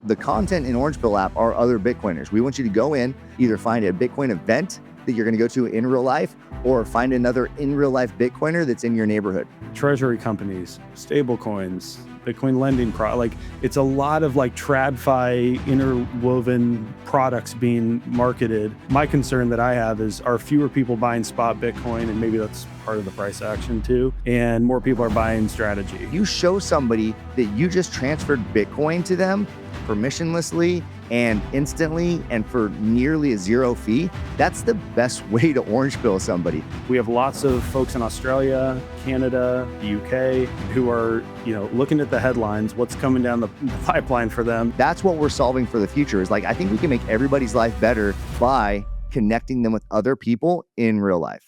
The content in Orange Pill app are other Bitcoiners. We want you to go in, either find a Bitcoin event that you're going to go to in real life, or find another in real life Bitcoiner that's in your neighborhood. Treasury companies, stable coins, Bitcoin lending it's a lot of TradFi interwoven products being marketed. My concern that I have is, are fewer people buying spot Bitcoin, and maybe that's part of the price action too, and more people are buying strategy. You show somebody that you just transferred Bitcoin to them permissionlessly and instantly and for nearly a zero fee, that's the best way to orange pill somebody. We have lots of folks in Australia, Canada, the UK who are, looking at the headlines, what's coming down the pipeline for them. That's what we're solving for the future. Is I think we can make everybody's life better by connecting them with other people in real life.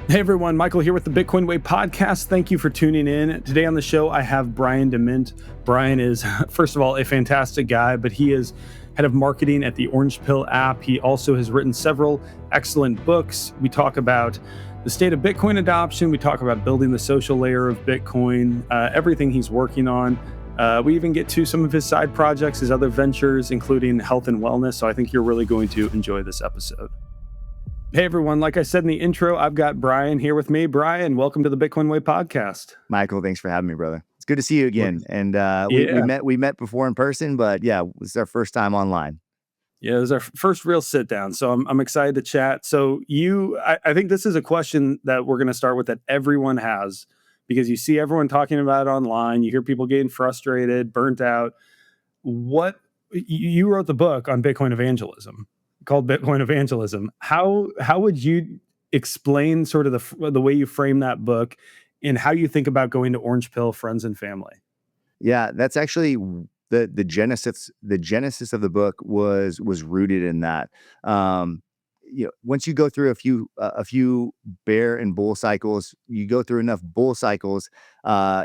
Hey everyone, Michael here with the Bitcoin Way podcast. Thank you for tuning in. Today on the show, I have Brian DeMint. Brian is, first of all, a fantastic guy, but he is head of marketing at the Orange Pill app. He also has written several excellent books. We talk about the state of Bitcoin adoption. We talk about building the social layer of Bitcoin, everything he's working on. We even get to some of his side projects, his other ventures, including health and wellness. So I think you're really going to enjoy this episode. Hey everyone, like I said in the intro, I've got Brian here with me. Brian, welcome to the Bitcoin Way podcast. Michael, thanks for having me, brother. It's good to see you again. And we met before in person, but yeah, this is our first time online. Yeah, it was our first real sit down. So I'm excited to chat. So I think this is a question that we're going to start with that everyone has, because you see everyone talking about it online. You hear people getting frustrated, burnt out. You wrote the book on Bitcoin evangelism, called Bitcoin Evangelism. How would you explain sort of the way you frame that book and how you think about going to Orange Pill friends and family? Yeah, that's actually the genesis. The genesis of the book was rooted in that. Once you go through a few bear and bull cycles, you go through enough bull cycles,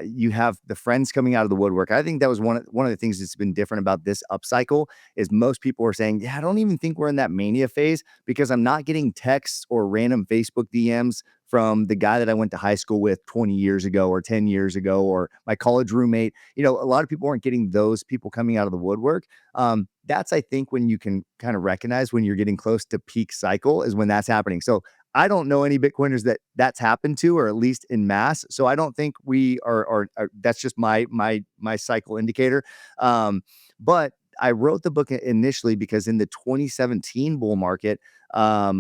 you have the friends coming out of the woodwork. I think that was one of the things that's been different about this upcycle is most people are saying, yeah, I don't even think we're in that mania phase because I'm not getting texts or random Facebook DMs from the guy that I went to high school with 20 years ago or 10 years ago, or my college roommate. A lot of people aren't getting those people coming out of the woodwork. That's, I think, when you can kind of recognize when you're getting close to peak cycle is when that's happening. So I don't know any Bitcoiners that's happened to, or at least in mass. So I don't think we are that's just my cycle indicator. But I wrote the book initially because in the 2017 bull market, I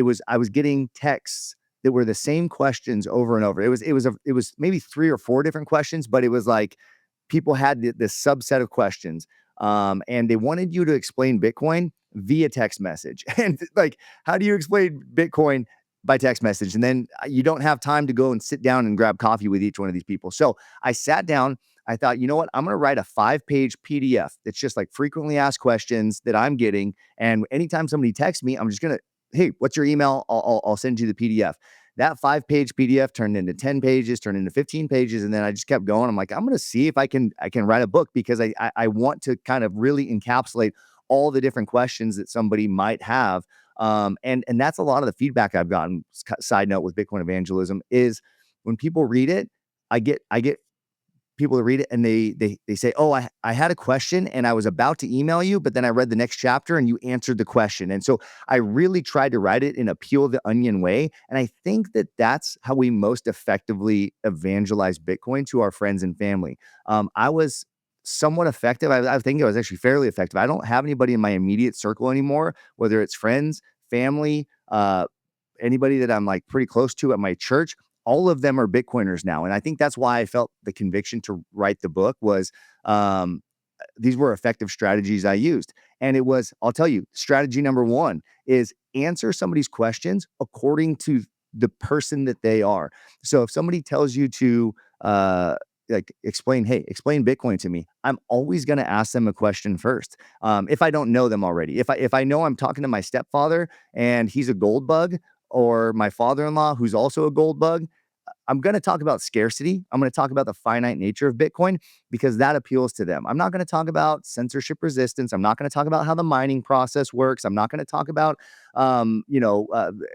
was getting texts that were the same questions over and over. It was maybe 3 or 4 different questions, but it was like people had this subset of questions. And they wanted you to explain Bitcoin via text message. And how do you explain Bitcoin by text message? And then you don't have time to go and sit down and grab coffee with each one of these people. So I sat down. I thought, you know what? I'm going to write a 5-page PDF that's just frequently asked questions that I'm getting. And anytime somebody texts me, I'm just going to, hey, what's your email? I'll send you the PDF. That 5-page PDF turned into 10 pages, turned into 15 pages. And then I just kept going. I'm like, I'm going to see if I can write a book, because I want to kind of really encapsulate all the different questions that somebody might have. And that's a lot of the feedback I've gotten. Side note with Bitcoin evangelism is when people read it, I get people to read it and they say, oh, I had a question and I was about to email you, but then I read the next chapter and you answered the question. And so I really tried to write it in a peel the onion way. And I think that that's how we most effectively evangelize Bitcoin to our friends and family. I was somewhat effective. I think I was actually fairly effective. I don't have anybody in my immediate circle anymore, whether it's friends, family, anybody that I'm pretty close to at my church. All of them are Bitcoiners now. And I think that's why I felt the conviction to write the book was these were effective strategies I used. And it was, I'll tell you, strategy number 1 is answer somebody's questions according to the person that they are. So if somebody tells you to explain Bitcoin to me, I'm always going to ask them a question first. If I don't know them already, if I know I'm talking to my stepfather and he's a gold bug, or my father-in-law who's also a gold bug, I'm going to talk about scarcity. I'm going to talk about the finite nature of Bitcoin because that appeals to them. I'm not going to talk about censorship resistance. I'm not going to talk about how the mining process works. I'm not going to talk about,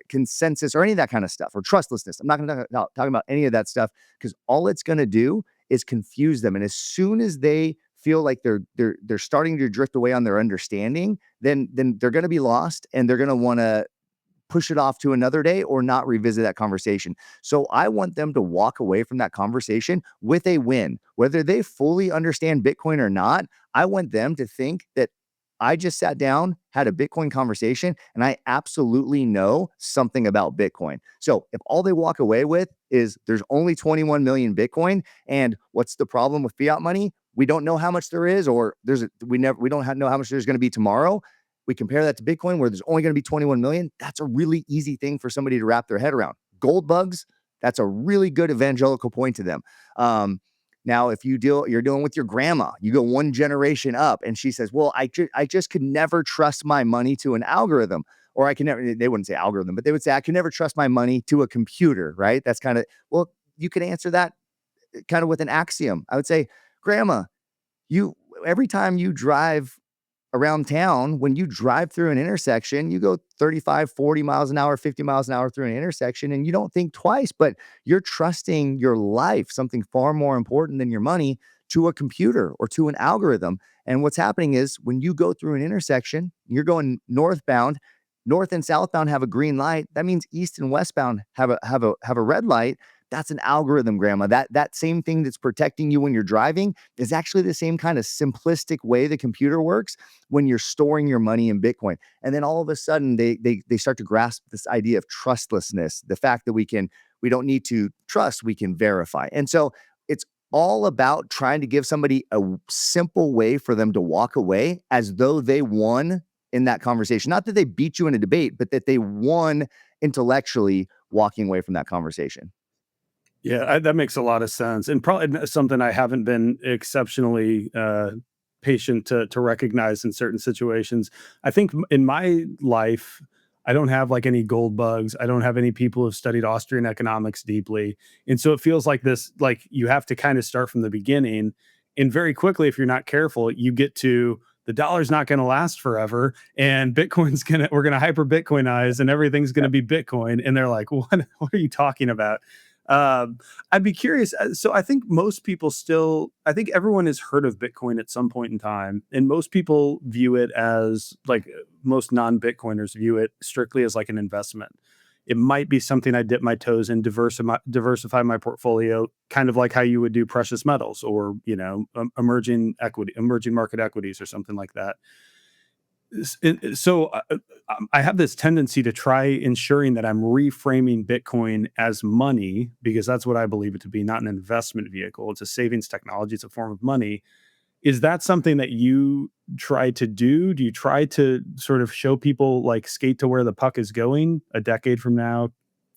consensus or any of that kind of stuff, or trustlessness. I'm not going to talk about any of that stuff because all it's going to do is confuse them. And as soon as they feel like they're starting to drift away on their understanding, then they're going to be lost, and they're going to want to push it off to another day or not revisit that conversation. So I want them to walk away from that conversation with a win. Whether they fully understand Bitcoin or not, I want them to think that I just sat down, had a Bitcoin conversation, and I absolutely know something about Bitcoin. So if all they walk away with is there's only 21 million Bitcoin, and what's the problem with fiat money? We don't know how much there is, or we don't know how much there's going to be tomorrow. We compare that to Bitcoin, where there's only going to be 21 million. That's a really easy thing for somebody to wrap their head around. Gold bugs, that's a really good evangelical point to them. Now, if you're dealing with your grandma, you go one generation up, and she says, "Well, I just could never trust my money to an algorithm." Or I can never, they wouldn't say algorithm, but they would say, "I can never trust my money to a computer," right? That's kind of, well, you can answer that kind of with an axiom. I would say, "Grandma, you every time you drive around town, when you drive through an intersection, you go 35, 40 miles an hour, 50 miles an hour through an intersection, and you don't think twice, but you're trusting your life, something far more important than your money, to a computer or to an algorithm." And what's happening is when you go through an intersection, you're going northbound, north and southbound have a green light. That means east and westbound have a red light. That's an algorithm, Grandma. That same thing that's protecting you when you're driving is actually the same kind of simplistic way the computer works when you're storing your money in Bitcoin. And then all of a sudden they start to grasp this idea of trustlessness, the fact that we don't need to trust, we can verify. And so it's all about trying to give somebody a simple way for them to walk away as though they won in that conversation. Not that they beat you in a debate, but that they won intellectually walking away from that conversation. Yeah, that makes a lot of sense, and probably something I haven't been exceptionally patient to recognize in certain situations. I think in my life, I don't have like any gold bugs. I don't have any people who've studied Austrian economics deeply, and so it feels like this. Like you have to kind of start from the beginning, and very quickly, if you're not careful, you get to the dollar's not going to last forever, and we're gonna hyper Bitcoinize, and everything's going to be Bitcoin, and they're like, what are you talking about? I'd be curious. So I think most people I think everyone has heard of Bitcoin at some point in time. And most people view it as like most non Bitcoiners view it strictly as like an investment. It might be something I dip my toes in, diversify my portfolio, kind of like how you would do precious metals or, emerging market equities or something like that. So I have this tendency to try ensuring that I'm reframing Bitcoin as money because that's what I believe it to be, not an investment vehicle. It's a savings technology. It's a form of money. Is that something that you try to do? Do you try to sort of show people like skate to where the puck is going a decade from now,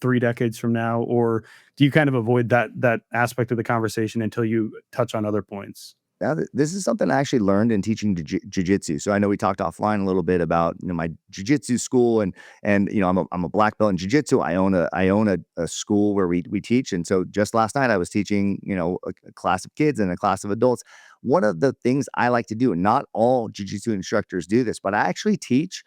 3 decades from now, or do you kind of avoid that aspect of the conversation until you touch on other points? Now, this is something I actually learned in teaching jujitsu. So I know we talked offline a little bit about my jujitsu school, and I'm a black belt in jujitsu. I own a school where we teach, and so just last night I was teaching a class of kids and a class of adults. One of the things I like to do, and not all jujitsu instructors do this, but I actually teach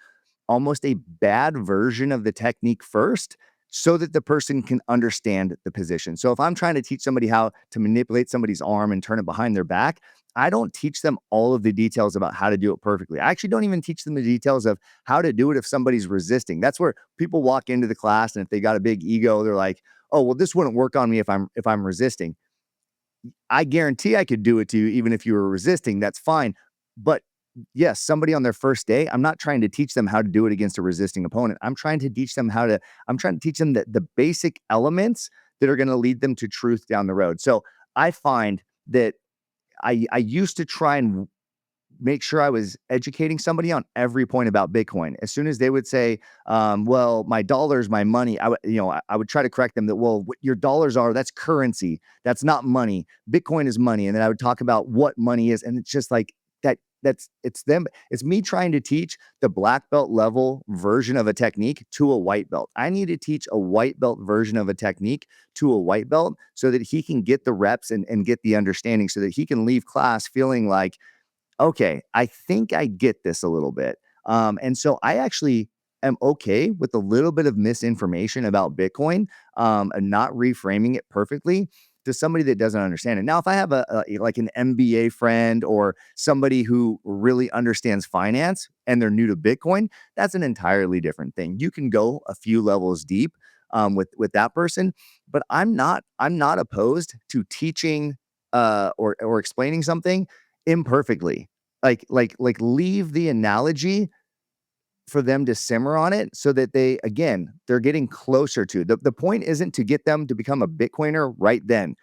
almost a bad version of the technique first so that the person can understand the position. So if I'm trying to teach somebody how to manipulate somebody's arm and turn it behind their back, I don't teach them all of the details about how to do it perfectly. I actually don't even teach them the details of how to do it if somebody's resisting. That's where people walk into the class, and if they got a big ego, they're like, "Oh, well, this wouldn't work on me if I'm resisting." I guarantee I could do it to you even if you were resisting. That's fine. But yes, somebody on their first day, I'm not trying to teach them how to do it against a resisting opponent. I'm trying to teach them the basic elements that are going to lead them to truth down the road. So I find that I used to try and make sure I was educating somebody on every point about Bitcoin. As soon as they would say, well, my dollars, my money, I would try to correct them that, well, what your dollars are, that's currency. That's not money. Bitcoin is money. And then I would talk about what money is. And it's just like it's me trying to teach the black belt level version of a technique to a white belt. I need to teach a white belt version of a technique to a white belt so that he can get the reps and get the understanding so that he can leave class feeling like, okay, I think I get this a little bit. And so I actually am okay with a little bit of misinformation about Bitcoin, and not reframing it perfectly to somebody that doesn't understand it. Now, if I have like an MBA friend or somebody who really understands finance and they're new to Bitcoin, that's an entirely different thing. You can go a few levels deep with that person, but I'm not opposed to teaching or explaining something imperfectly. Like leave the analogy for them to simmer on it so that they're getting closer to the point isn't to get them to become a Bitcoiner right then.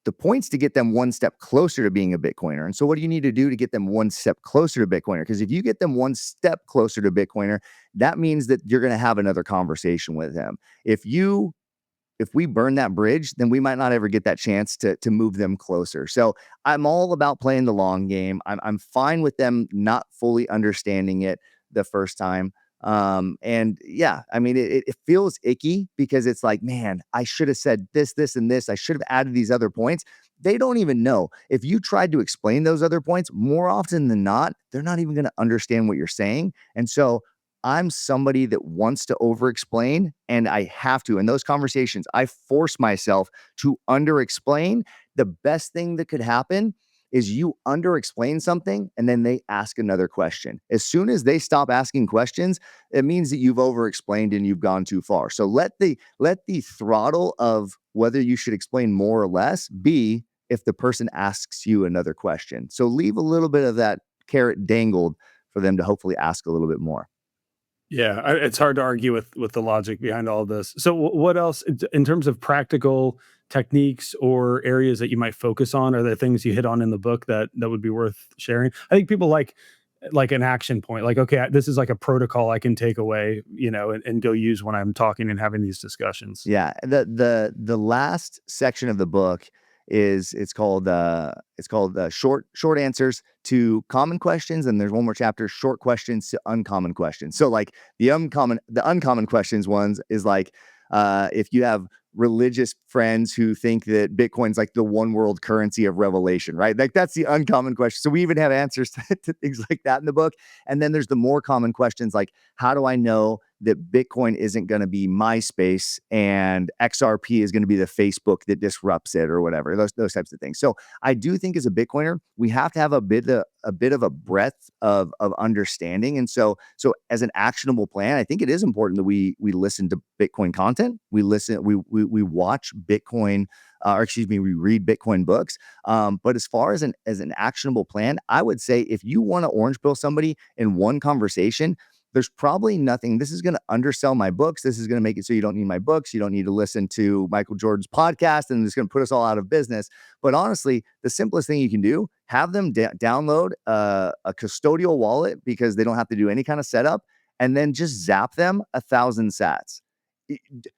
The point's to get them one step closer to being a Bitcoiner. And so what do you need to do to get them one step closer to Bitcoiner? Because if you get them one step closer to Bitcoiner, that means that you're going to have another conversation with them. If we burn that bridge, then we might not ever get that chance to move them closer. So I'm all about playing the long game. I'm fine with them not fully understanding it the first time. And yeah, I mean, it feels icky because it's like, man, I should have said this, this, and this. I should have added these other points. They don't even know. If you tried to explain those other points, more often than not, they're not even going to understand what you're saying. And so I'm somebody that wants to over explain, and I have to. In those conversations, I force myself to under explain. The best thing that could happen is you under explain something and then they ask another question. As soon as they stop asking questions, it means that you've over explained and you've gone too far. So let the throttle of whether you should explain more or less be if the person asks you another question. So leave a little bit of that carrot dangled for them to hopefully ask a little bit more. Yeah, it's hard to argue with the logic behind all of this. So, what else in terms of practical techniques or areas that you might focus on? Are there things you hit on in the book that would be worth sharing? I think people like an action point, like okay, this is like a protocol I can take away, and go use when I'm talking and having these discussions. Yeah, the last section of the book is it's called short answers to common questions, and there's one more chapter, short questions to uncommon questions. So like the uncommon questions ones is like if you have religious friends who think that Bitcoin's like the one world currency of revelation, right? Like that's the uncommon question. So we even have answers to things like that in the book. And then there's the more common questions like how do I know that Bitcoin isn't going to be MySpace and XRP is going to be the Facebook that disrupts it or whatever, those types of things. So I do think as a Bitcoiner, we have to have a bit of a breadth of understanding. And so as an actionable plan, I think it is important that we listen to Bitcoin content. We watch Bitcoin, or excuse me, we read Bitcoin books. But as far as an actionable plan, I would say if you want to orange pill somebody in one conversation, there's probably nothing. This is going to undersell my books. This is going to make it so you don't need my books. You don't need to listen to Michael Jordan's podcast, and it's going to put us all out of business. But honestly, the simplest thing you can do, have them download a custodial wallet because they don't have to do any kind of setup, and then just zap them 1,000 sats.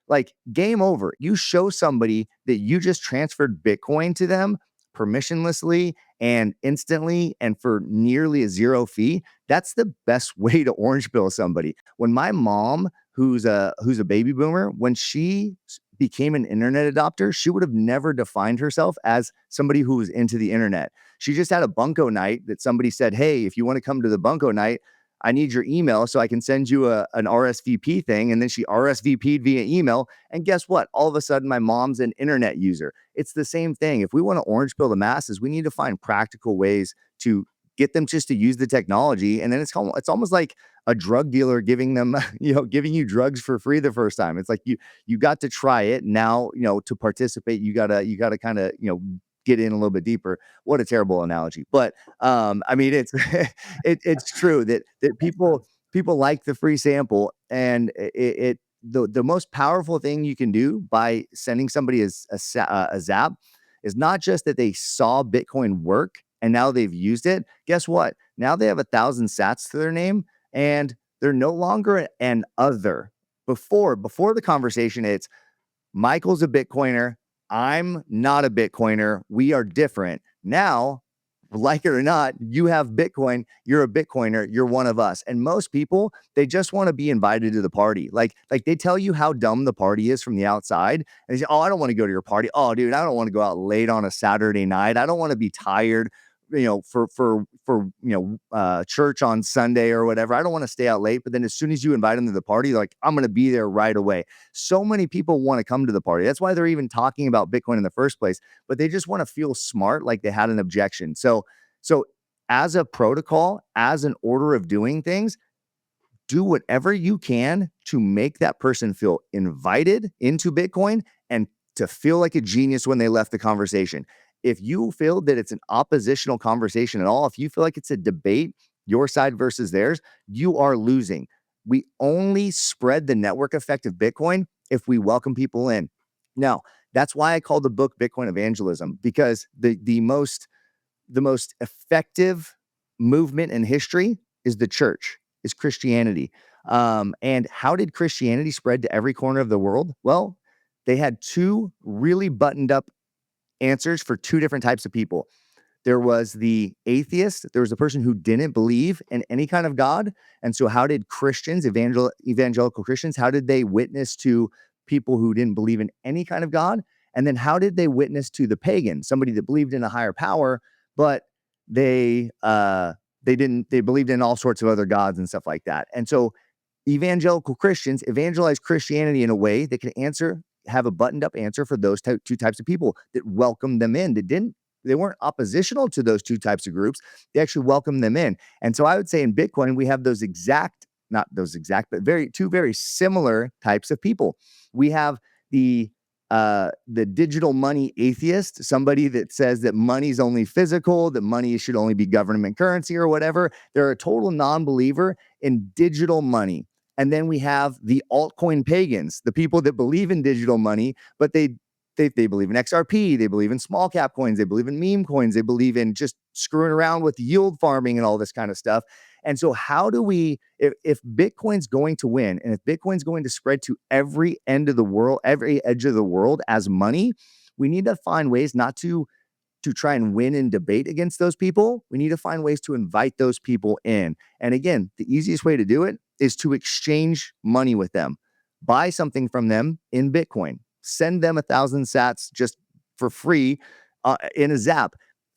Like game over. You show somebody that you just transferred Bitcoin to them permissionlessly and instantly and for nearly a zero fee. That's the best way to orange pill somebody. When my mom, who's a baby boomer, when she became an internet adopter, she would have never defined herself as somebody who was into the internet. She just had a bunko night that somebody said, "Hey, if you want to come to the bunko night, I need your email so I can send you an RSVP thing." And then she RSVP'd via email. And guess what? All of a sudden, my mom's an internet user. It's the same thing. If we want to orange pill the masses, we need to find practical ways to get them just to use the technology. And then it's almost like a drug dealer giving them, giving you drugs for free the first time. It's like you got to try it. Now, to participate, you gotta kind of, get in a little bit deeper. What a terrible analogy. But I mean, it's it's true that people like the free sample, and the most powerful thing you can do by sending somebody a zap is not just that they saw Bitcoin work and now they've used it. Guess what? Now they have 1,000 sats to their name, and they're no longer an other. Before the conversation, it's Michael's a Bitcoiner. I'm not a Bitcoiner. We are different. Now like it or not, you have Bitcoin, you're a Bitcoiner, you're one of us. And most people, they just want to be invited to the party. Like they tell you how dumb the party is from the outside. And they say, oh, I don't want to go to your party. Oh, dude, I don't want to go out late on a Saturday night. I don't want to be tired, for church on Sunday or whatever. I don't want to stay out late. But then as soon as you invite them to the party, like, I'm going to be there right away. So many people want to come to the party. That's why they're even talking about Bitcoin in the first place, but they just want to feel smart, like they had an objection. So as a protocol, as an order of doing things, do whatever you can to make that person feel invited into Bitcoin and to feel like a genius when they left the conversation. If you feel that it's an oppositional conversation at all, if you feel like it's a debate, your side versus theirs, you are losing. We only spread the network effect of Bitcoin if we welcome people in. Now, that's why I call the book Bitcoin Evangelism, because the most effective movement in history is the church, is Christianity. And how did Christianity spread to every corner of the world? Well, they had two really buttoned up answers for two different types of people. There was the atheist. There was a person who didn't believe in any kind of God. And so how did Christians, evangelical Christians, how did they witness to people who didn't believe in any kind of God? And then how did they witness to the pagan, somebody that believed in a higher power, but they believed in all sorts of other gods and stuff like that. And so evangelical Christians evangelized Christianity in a way that can have a buttoned up answer for those two types of people that welcomed them in, they weren't oppositional to those two types of groups. They actually welcomed them in. And so I would say in Bitcoin, we have not those exact, but two very similar types of people. We have the digital money atheist, somebody that says that money's only physical, that money should only be government currency or whatever. They're a total non-believer in digital money. And then we have the altcoin pagans, the people that believe in digital money, but they believe in XRP, they believe in small cap coins, they believe in meme coins, they believe in just screwing around with yield farming and all this kind of stuff. And so how do we, if Bitcoin's going to win, and if Bitcoin's going to spread to every end of the world, every edge of the world as money, we need to find ways not to try and win and debate against those people. We need to find ways to invite those people in. And again, the easiest way to do it is to exchange money with them. Buy something from them in Bitcoin. Send them 1,000 sats just for free in a zap.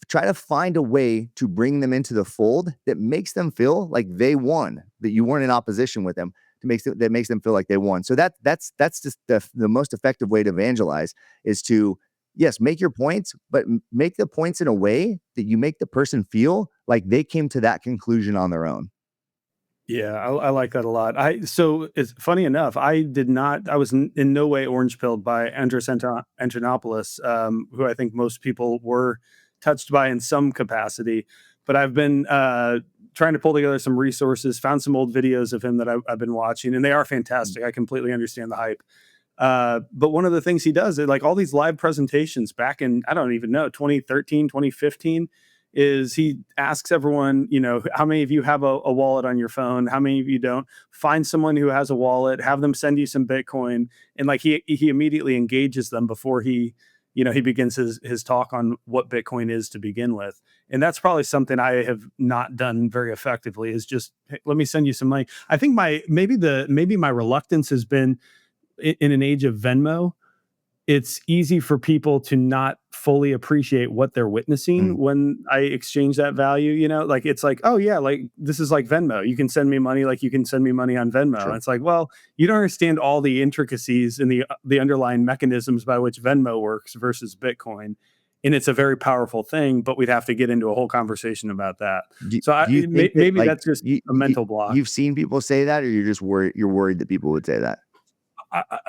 Try to find a way to bring them into the fold that makes them feel like they won, that you weren't in opposition with them, that makes them feel like they won. So that's just the most effective way to evangelize, is to, yes, make your points, but make the points in a way that you make the person feel like they came to that conclusion on their own. Yeah, I like that a lot. So it's funny enough, I was in no way orange pilled by Andros Antonopoulos, who I think most people were touched by in some capacity. But I've been trying to pull together some resources, found some old videos of him that I've been watching, and they are fantastic. I completely understand the hype. But one of the things he does is, like, all these live presentations back in, I don't even know, 2013, 2015, is he asks everyone, how many of you have a wallet on your phone? How many of you don't? Find someone who has a wallet, have them send you some Bitcoin. And like he immediately engages them before he begins his talk on what Bitcoin is to begin with. And that's probably something I have not done very effectively, is just, hey, let me send you some money. I think maybe my reluctance has been in an age of Venmo. It's easy for people to not fully appreciate what they're witnessing when I exchange that value. Like, it's like, oh yeah, like, this is like Venmo. You can send me money like you can send me money on Venmo. Sure. And it's like, well, you don't understand all the intricacies and the underlying mechanisms by which Venmo works versus Bitcoin. And it's a very powerful thing, but we'd have to get into a whole conversation about that. Do you think that, Maybe like, that's just a mental block. you've seen people say that, or you're worried that people would say that?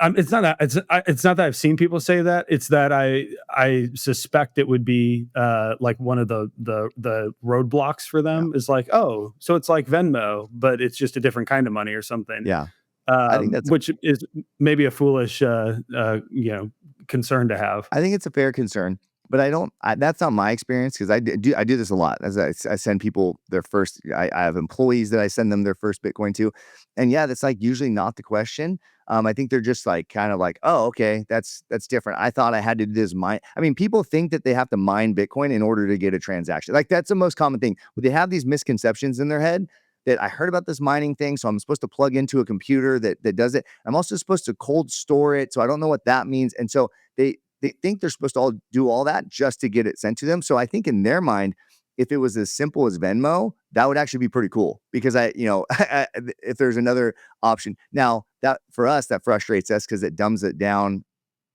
It's not that I've seen people say that. It's that I suspect it would be like one of the roadblocks for them, is like, oh, so it's like Venmo, but it's just a different kind of money or something. Yeah. I think Which is maybe a foolish concern to have. I think it's a fair concern, but that's not my experience, because I do this a lot. As I send people their first, I have employees that I send them their first Bitcoin to. And yeah, that's like usually not the question. I think they're just like kind of like, oh, okay, that's different. I thought I had to do this mine. I mean, people think that they have to mine Bitcoin in order to get a transaction. Like that's the most common thing. They have these misconceptions in their head that I heard about this mining thing, so I'm supposed to plug into a computer that does it. I'm also supposed to cold store it, so I don't know what that means. And so they think they're supposed to all do all that just to get it sent to them. So I think in their mind, if it was as simple as Venmo, that would actually be pretty cool because if there's another option. Now that for us, that frustrates us because it dumbs it down.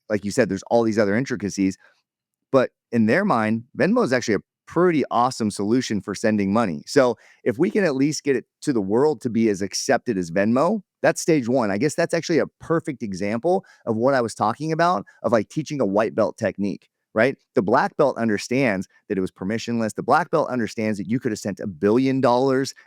Like you said, there's all these other intricacies, but in their mind, Venmo is actually a pretty awesome solution for sending money. So if we can at least get it to the world to be as accepted as Venmo, that's stage one. I guess that's actually a perfect example of what I was talking about of like teaching a white belt technique, right? The black belt understands that it was permissionless. The black belt understands that you could have sent $1 billion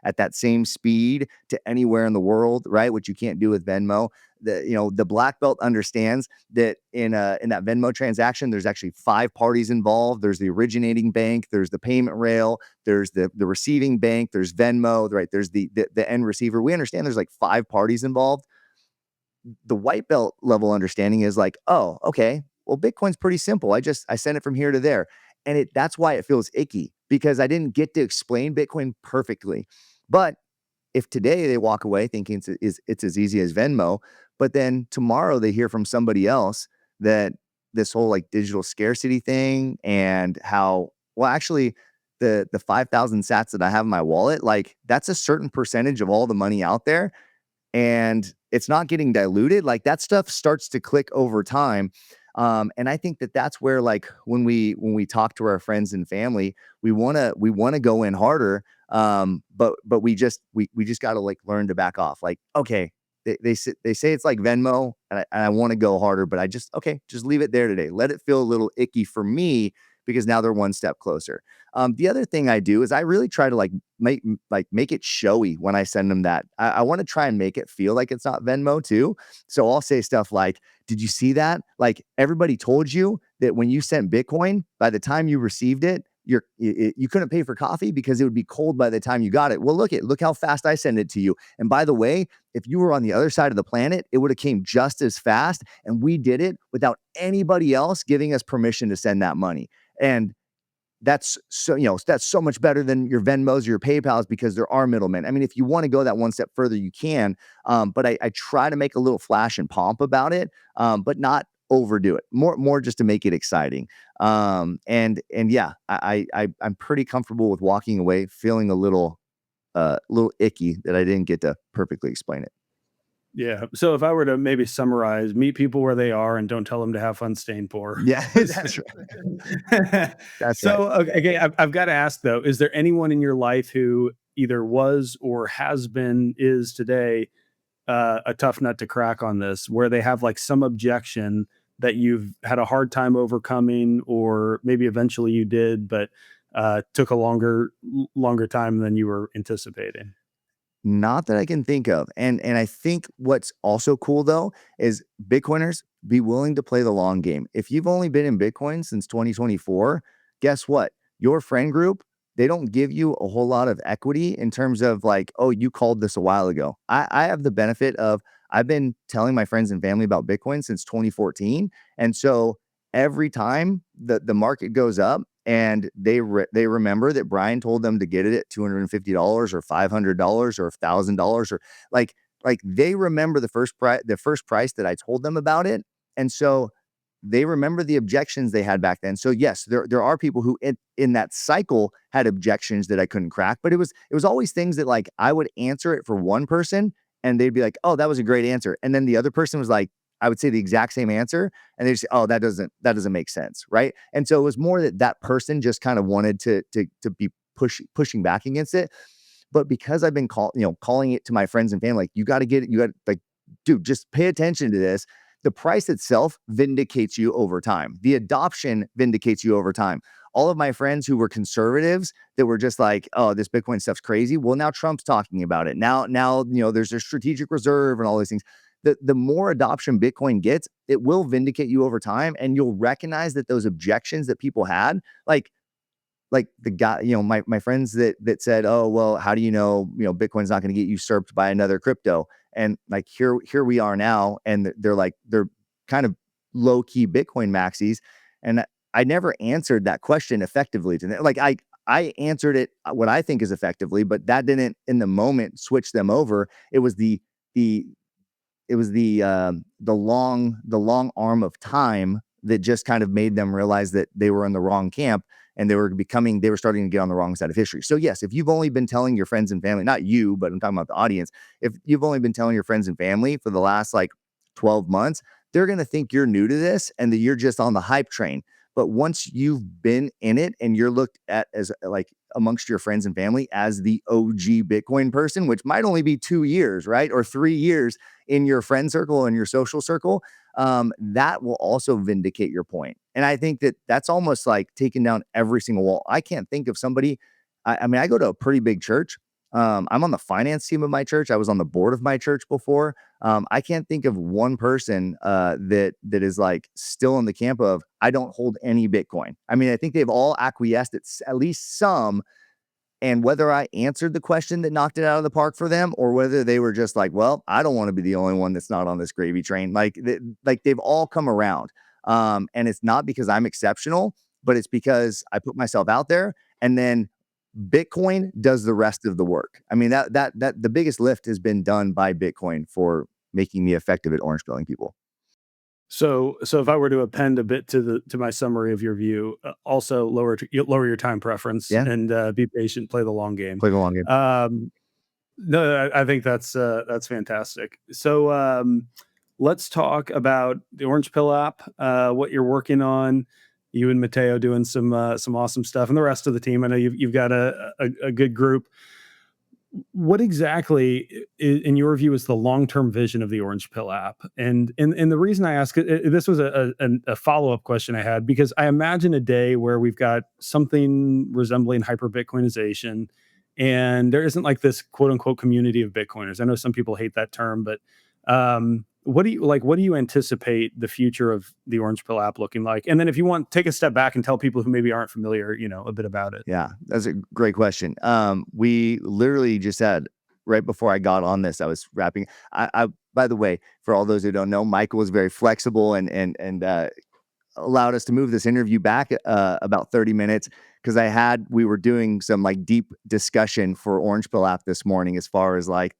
at that same speed to anywhere in the world, right? Which you can't do with Venmo. The black belt understands that in that Venmo transaction, there's actually 5 parties involved. There's the originating bank, there's the payment rail, there's the receiving bank, there's Venmo, right? There's the end receiver. We understand there's like 5 parties involved. The white belt level understanding is like, oh, okay, well, Bitcoin's pretty simple. I send it from here to there. And that's why it feels icky because I didn't get to explain Bitcoin perfectly. But if today they walk away thinking it's as easy as Venmo, but then tomorrow they hear from somebody else that this whole like digital scarcity thing and how, well, actually the 5,000 sats that I have in my wallet, like that's a certain percentage of all the money out there and it's not getting diluted, like that stuff starts to click over time. And I think that's where like when we talk to our friends and family, we wanna go in harder. But we just got to like learn to back off. Like, okay, they say it's like Venmo, and I want to go harder, but just leave it there today. Let it feel a little icky for me because now they're one step closer. The other thing I do is I really try to make it showy when I send them that. I want to try and make it feel like it's not Venmo too. So I'll say stuff like, did you see that? Like everybody told you that when you sent Bitcoin, by the time you received it, you couldn't pay for coffee because it would be cold by the time you got it. Well, look how fast I send it to you. And by the way, if you were on the other side of the planet, it would have came just as fast. And we did it without anybody else giving us permission to send that money. And that's so much better than your Venmos or your PayPals because there are middlemen. I mean, if you want to go that one step further, you can. But I try to make a little flash and pomp about it, but not overdo it. More just to make it exciting. And yeah, I'm pretty comfortable with walking away feeling a little icky that I didn't get to perfectly explain it. Yeah. So if I were to maybe summarize, meet people where they are and don't tell them to have fun staying poor. Yeah, that's right. That's right. So, okay, I've got to ask though, is there anyone in your life who either was or has been, is today a tough nut to crack on this, where they have like some objection that you've had a hard time overcoming, or maybe eventually you did, but took a longer time than you were anticipating? Not that I can think of. And I think what's also cool though is Bitcoiners be willing to play the long game. If you've only been in Bitcoin since 2024, guess what? Your friend group, they don't give you a whole lot of equity in terms of like, oh, you called this a while ago. I have the benefit of I've been telling my friends and family about Bitcoin since 2014. And so every time the market goes up and they remember that Brian told them to get it at $250 or $500 or $1,000 or like they remember the first price that I told them about it. And so they remember the objections they had back then. So yes, there are people who in that cycle had objections that I couldn't crack, but it was always things that like I would answer it for one person and they'd be like, "Oh, that was a great answer." And then the other person was like, I would say the exact same answer and they say, "Oh, that doesn't make sense." Right? And so it was more that person just kind of wanted to be pushing back against it. But because I've been calling it to my friends and family, like, you got to get it, you got like, dude, just pay attention to this. The price itself vindicates you over time. The adoption vindicates you over time. All of my friends who were conservatives that were just like, oh, this Bitcoin stuff's crazy. Well, now Trump's talking about it. Now, there's a strategic reserve and all these things. The more adoption Bitcoin gets, it will vindicate you over time. And you'll recognize that those objections that people had, like the guy, my friends that said, oh, well, how do Bitcoin's not going to get usurped by another crypto? And like here we are now, and they're kind of low key Bitcoin maxis. And I never answered that question effectively to them. Like I answered it what I think is effectively, but that didn't in the moment switch them over. It was the the long arm of time that just kind of made them realize that they were in the wrong camp, and they were starting to get on the wrong side of history. So yes, if you've only been telling your friends and family, not you, but I'm talking about the audience, if you've only been telling your friends and family for the last like 12 months, they're going to think you're new to this and that you're just on the hype train. But once you've been in it and you're looked at as like amongst your friends and family as the OG Bitcoin person, which might only be 2 years, right? Or 3 years in your friend circle and your social circle, that will also vindicate your point. And I think that that's almost like taking down every single wall. I can't think of somebody. I mean, I go to a pretty big church. I'm on the finance team of my church. I was on the board of my church before. I can't think of one person that is like still in the camp of I don't hold any Bitcoin. I mean, I think they've all acquiesced at least some, and whether I answered the question that knocked it out of the park for them, or whether they were just like, well, I don't want to be the only one that's not on this gravy train. Like they've all come around. And it's not because I'm exceptional, but it's because I put myself out there, and then Bitcoin does the rest of the work. I mean, that the biggest lift has been done by Bitcoin for making me effective at orange pilling people. So if I were to append a bit to my summary of your view, also lower your time preference Yeah. and be patient, play the long game. Play the long game. Um, no, I think that's fantastic. So let's talk about the Orange Pill app, what you're working on. You and Mateo doing some awesome stuff, and the rest of the team. I know you've got a good group. What exactly, in your view, is the long-term vision of the Orange Pill app? And the reason I ask this was a follow-up question I had, because I imagine a day where we've got something resembling hyper Bitcoinization, and there isn't like this quote unquote community of Bitcoiners. I know some people hate that term, but what do you like? What do you anticipate the future of the Orange Pill app looking like? And then, if you want, take a step back and tell people who maybe aren't familiar, a bit about it. Yeah, that's a great question. We literally just had right before I got on this, I was wrapping. I by the way, for all those who don't know, Michael was very flexible and allowed us to move this interview back about 30 minutes, because we were doing some like deep discussion for Orange Pill app this morning as far as like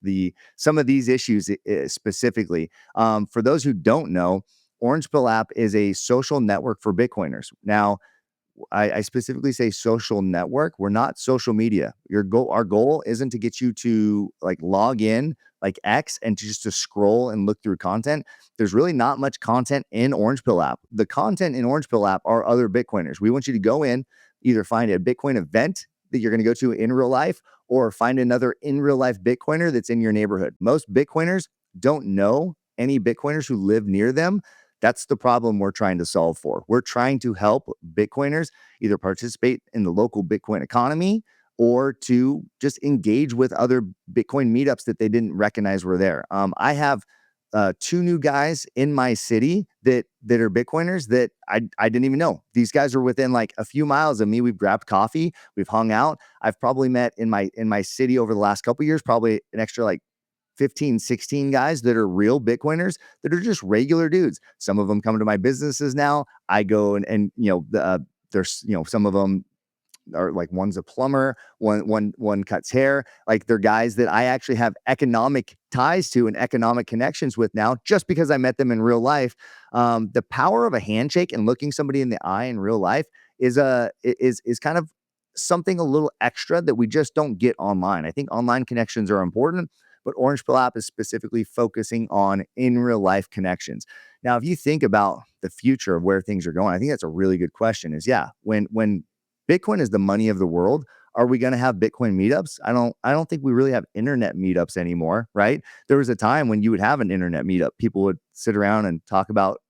some of these issues specifically. For those who don't know, Orange Pill app is a social network for Bitcoiners. Now, I specifically say social network. We're not social media. Our goal isn't to get you to like log in like X and just to scroll and look through content. There's really not much content in Orange Pill app. The content in Orange Pill app are other Bitcoiners. We want you to go in, either find a Bitcoin event that you're going to go to in real life, or find another in real life Bitcoiner that's in your neighborhood. Most Bitcoiners don't know any Bitcoiners who live near them. That's the problem we're trying to solve for. We're trying to help Bitcoiners either participate in the local Bitcoin economy, or to just engage with other Bitcoin meetups that they didn't recognize were there. I have two new guys in my city that are Bitcoiners that I didn't even know. These guys are within like a few miles of me. We've grabbed coffee, we've hung out. I've probably met in my city over the last couple of years, probably an extra like 15, 16 guys that are real Bitcoiners that are just regular dudes. Some of them come to my businesses now. I go and there's, some of them are like, one's a plumber, one cuts hair. Like, they're guys that I actually have economic ties to and economic connections with now, just because I met them in real life. The power of a handshake and looking somebody in the eye in real life is kind of something a little extra that we just don't get online. I think online connections are important, but Orange Pill app is specifically focusing on in real life connections. Now, if you think about the future of where things are going, I think that's a really good question. When Bitcoin is the money of the world, are we going to have Bitcoin meetups? I don't think we really have internet meetups anymore, right? There was a time when you would have an internet meetup. People would sit around and talk about,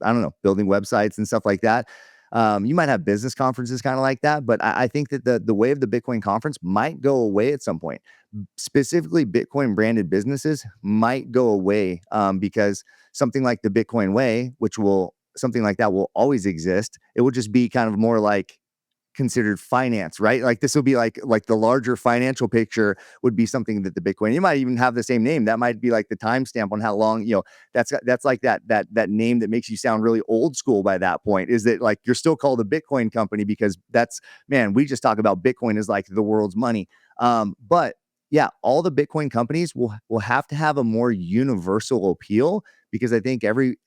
I don't know, building websites and stuff like that. You might have business conferences kind of like that, but I think that the way of the Bitcoin conference might go away at some point. Specifically, Bitcoin branded businesses might go away, because something like the Bitcoin way, something like that will always exist. It will just be kind of more like considered finance, right? Like this will be like the larger financial picture would be something that the Bitcoin, you might even have the same name. That might be like the timestamp on how long, that's like that name that makes you sound really old school by that point, is that like you're still called a Bitcoin company because that's, man, we just talk about Bitcoin as like the world's money. But yeah, all the Bitcoin companies will have to have a more universal appeal, because I think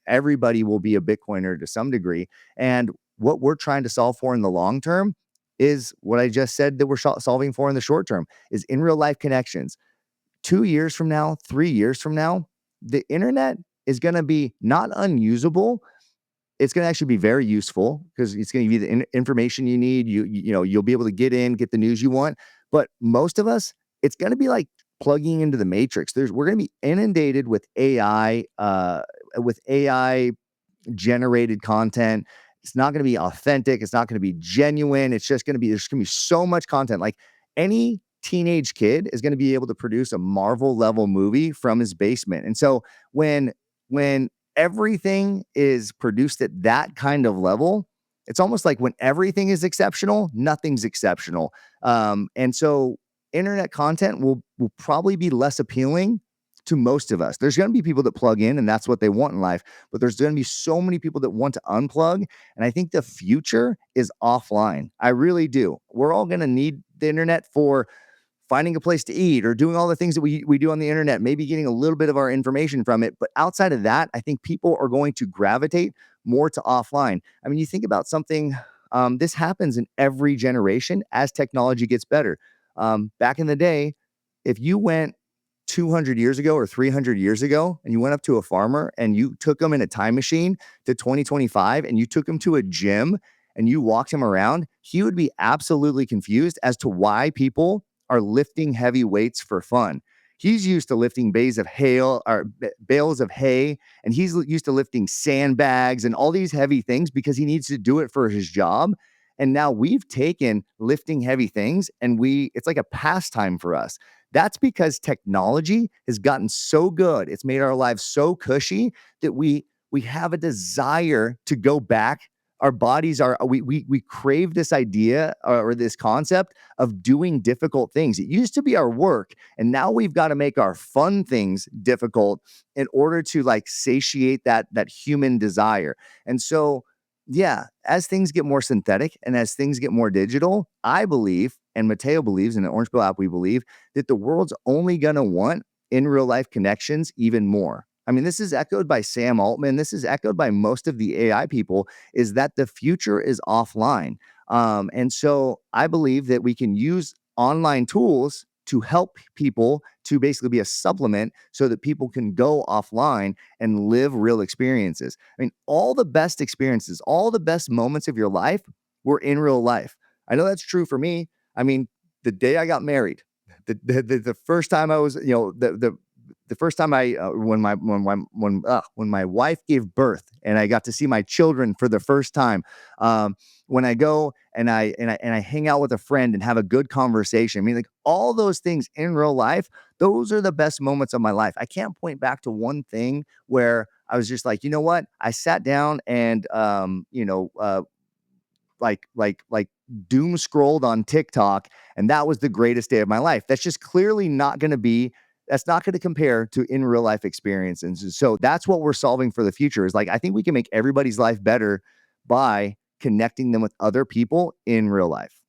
everybody will be a Bitcoiner to some degree. And what we're trying to solve for in the long term is what I just said that we're solving for in the short term, is in real life connections. 2 years from now, 3 years from now, the internet is going to be not unusable. It's going to actually be very useful because it's going to give you the information you need. You'll be able to get the news you want. But most of us, it's going to be like plugging into the matrix. We're going to be inundated with AI generated content. It's not going to be authentic. It's not going to be genuine. It's just going to be, there's going to be so much content. Like any teenage kid is going to be able to produce a Marvel level movie from his basement. And so when everything is produced at that kind of level, it's almost like when everything is exceptional, nothing's exceptional. And so internet content will probably be less appealing to most of us. There's going to be people that plug in and that's what they want in life, but there's going to be so many people that want to unplug. And I think the future is offline. I really do. We're all going to need the internet for finding a place to eat or doing all the things that we do on the internet, maybe getting a little bit of our information from it. But outside of that, I think people are going to gravitate more to offline. I mean, you think about something, this happens in every generation as technology gets better. Back in the day, if you went 200 years ago or 300 years ago and you went up to a farmer and you took him in a time machine to 2025 and you took him to a gym and you walked him around, he would be absolutely confused as to why people are lifting heavy weights for fun. He's used to lifting bales of hay, and he's used to lifting sandbags and all these heavy things because he needs to do it for his job. And now we've taken lifting heavy things and it's like a pastime for us. That's because technology has gotten so good. It's made our lives so cushy that we have a desire to go back. Our bodies are, we crave this idea or this concept of doing difficult things. It used to be our work, and now we've got to make our fun things difficult in order to like satiate that human desire. And so, yeah, as things get more synthetic and as things get more digital, I believe, and Mateo believes, in the Orange Pill app, we believe that the world's only going to want in real life connections even more. I mean, this is echoed by Sam Altman. This is echoed by most of the AI people, is that the future is offline. And so I believe that we can use online tools to help people to basically be a supplement so that people can go offline and live real experiences. I mean, all the best experiences, all the best moments of your life were in real life. I know that's true for me. I mean, the day I got married, the first time I was, the first time when my wife gave birth and I got to see my children for the first time, when I go and I hang out with a friend and have a good conversation. I mean, like all those things in real life, those are the best moments of my life. I can't point back to one thing where I was just like, you know what? I sat down and like doom scrolled on TikTok, and that was the greatest day of my life. That's just clearly not going to be. That's not going to compare to in real life experiences. So that's what we're solving for the future. Is like I think we can make everybody's life better by connecting them with other people in real life.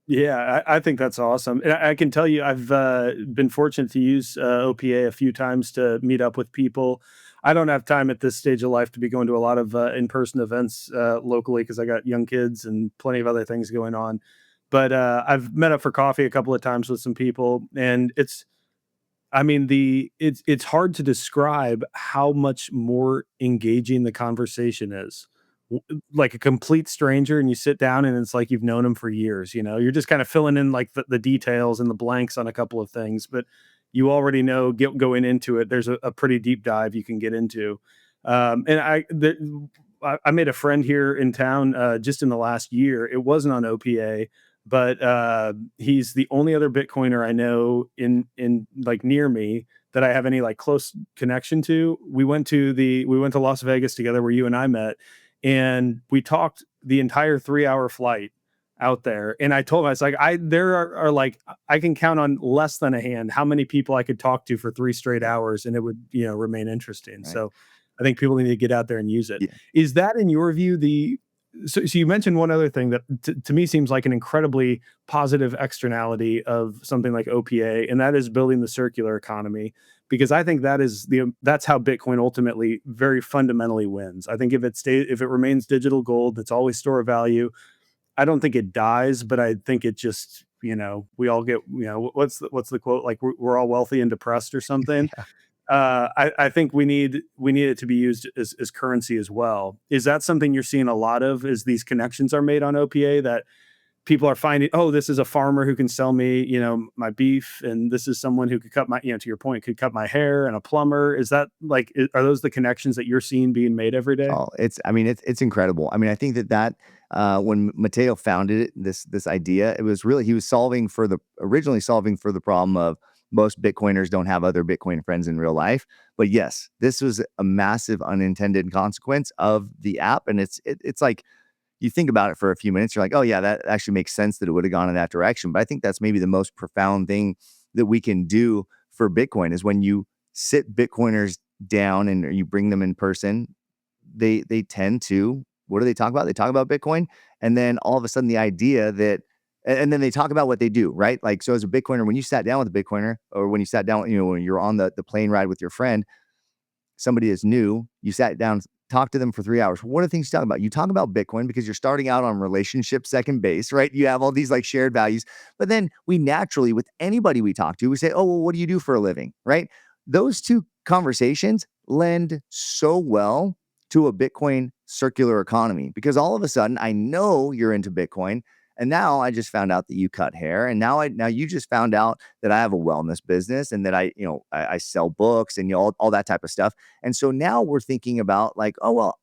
Yeah, I think that's awesome. And I can tell you, I've been fortunate to use OPA a few times to meet up with people. I don't have time at this stage of life to be going to a lot of in-person events locally because I got young kids and plenty of other things going on. But I've met up for coffee a couple of times with some people, and I mean, it's hard to describe how much more engaging the conversation is. Like a complete stranger, and you sit down, and it's like you've known him for years. You're just kind of filling in like the details and the blanks on a couple of things, but you already know going into it. There's a pretty deep dive you can get into. And I made a friend here in town just in the last year. It wasn't on OPA, but he's the only other Bitcoiner I know in like near me that I have any like close connection to. We went to Las Vegas together where you and I met, and we talked the entire 3-hour flight out there. And I told him, I was like, there are like, I can count on less than a hand how many people I could talk to for 3 straight Yeah. hours and it would, remain interesting. Right. So I think people need to get out there and use it. Yeah. Is that in your view, so you mentioned one other thing that to me seems like an incredibly positive externality of something like OPA, and that is building the circular economy. Because I think that's how Bitcoin ultimately very fundamentally wins. I think if it remains digital gold, it's always store of value. I don't think it dies, but I think it just, we all get, what's the quote? Like we're all wealthy and depressed or something. Yeah. I think we need it to be used as currency as well. Is that something you're seeing a lot of? Is these connections are made on OPA that people are finding? Oh, this is a farmer who can sell me, my beef, and this is someone who could cut my, to your point, could cut my hair, and a plumber. Is that like, are those the connections that you're seeing being made every day? Oh, I mean, it's incredible. I mean, I think when Matteo founded it, this idea, it was really, he was originally solving for the problem of most Bitcoiners don't have other Bitcoin friends in real life. But yes, this was a massive unintended consequence of the app. And it's like, you think about it for a few minutes, you're like, oh yeah, that actually makes sense that it would have gone in that direction. But I think that's maybe the most profound thing that we can do for Bitcoin is when you sit Bitcoiners down and you bring them in person, they tend to, what do they talk about? They talk about Bitcoin, and then all of a sudden the idea that, and then they talk about what they do, right? Like, so as a Bitcoiner, when you sat down with a Bitcoiner, or when you sat down, when you're on the plane ride with your friend, somebody is new, you sat down, talk to them for 3 hours. What are the things you talk about? You talk about Bitcoin because you're starting out on relationship second base, right? You have all these like shared values. But then we naturally, with anybody we talk to, we say, oh, well, what do you do for a living, right? Those two conversations lend so well to a Bitcoin circular economy because all of a sudden I know you're into Bitcoin. And now I just found out that you cut hair. And now you just found out that I have a wellness business and that I sell books and all that type of stuff. And so now we're thinking about like, oh, well,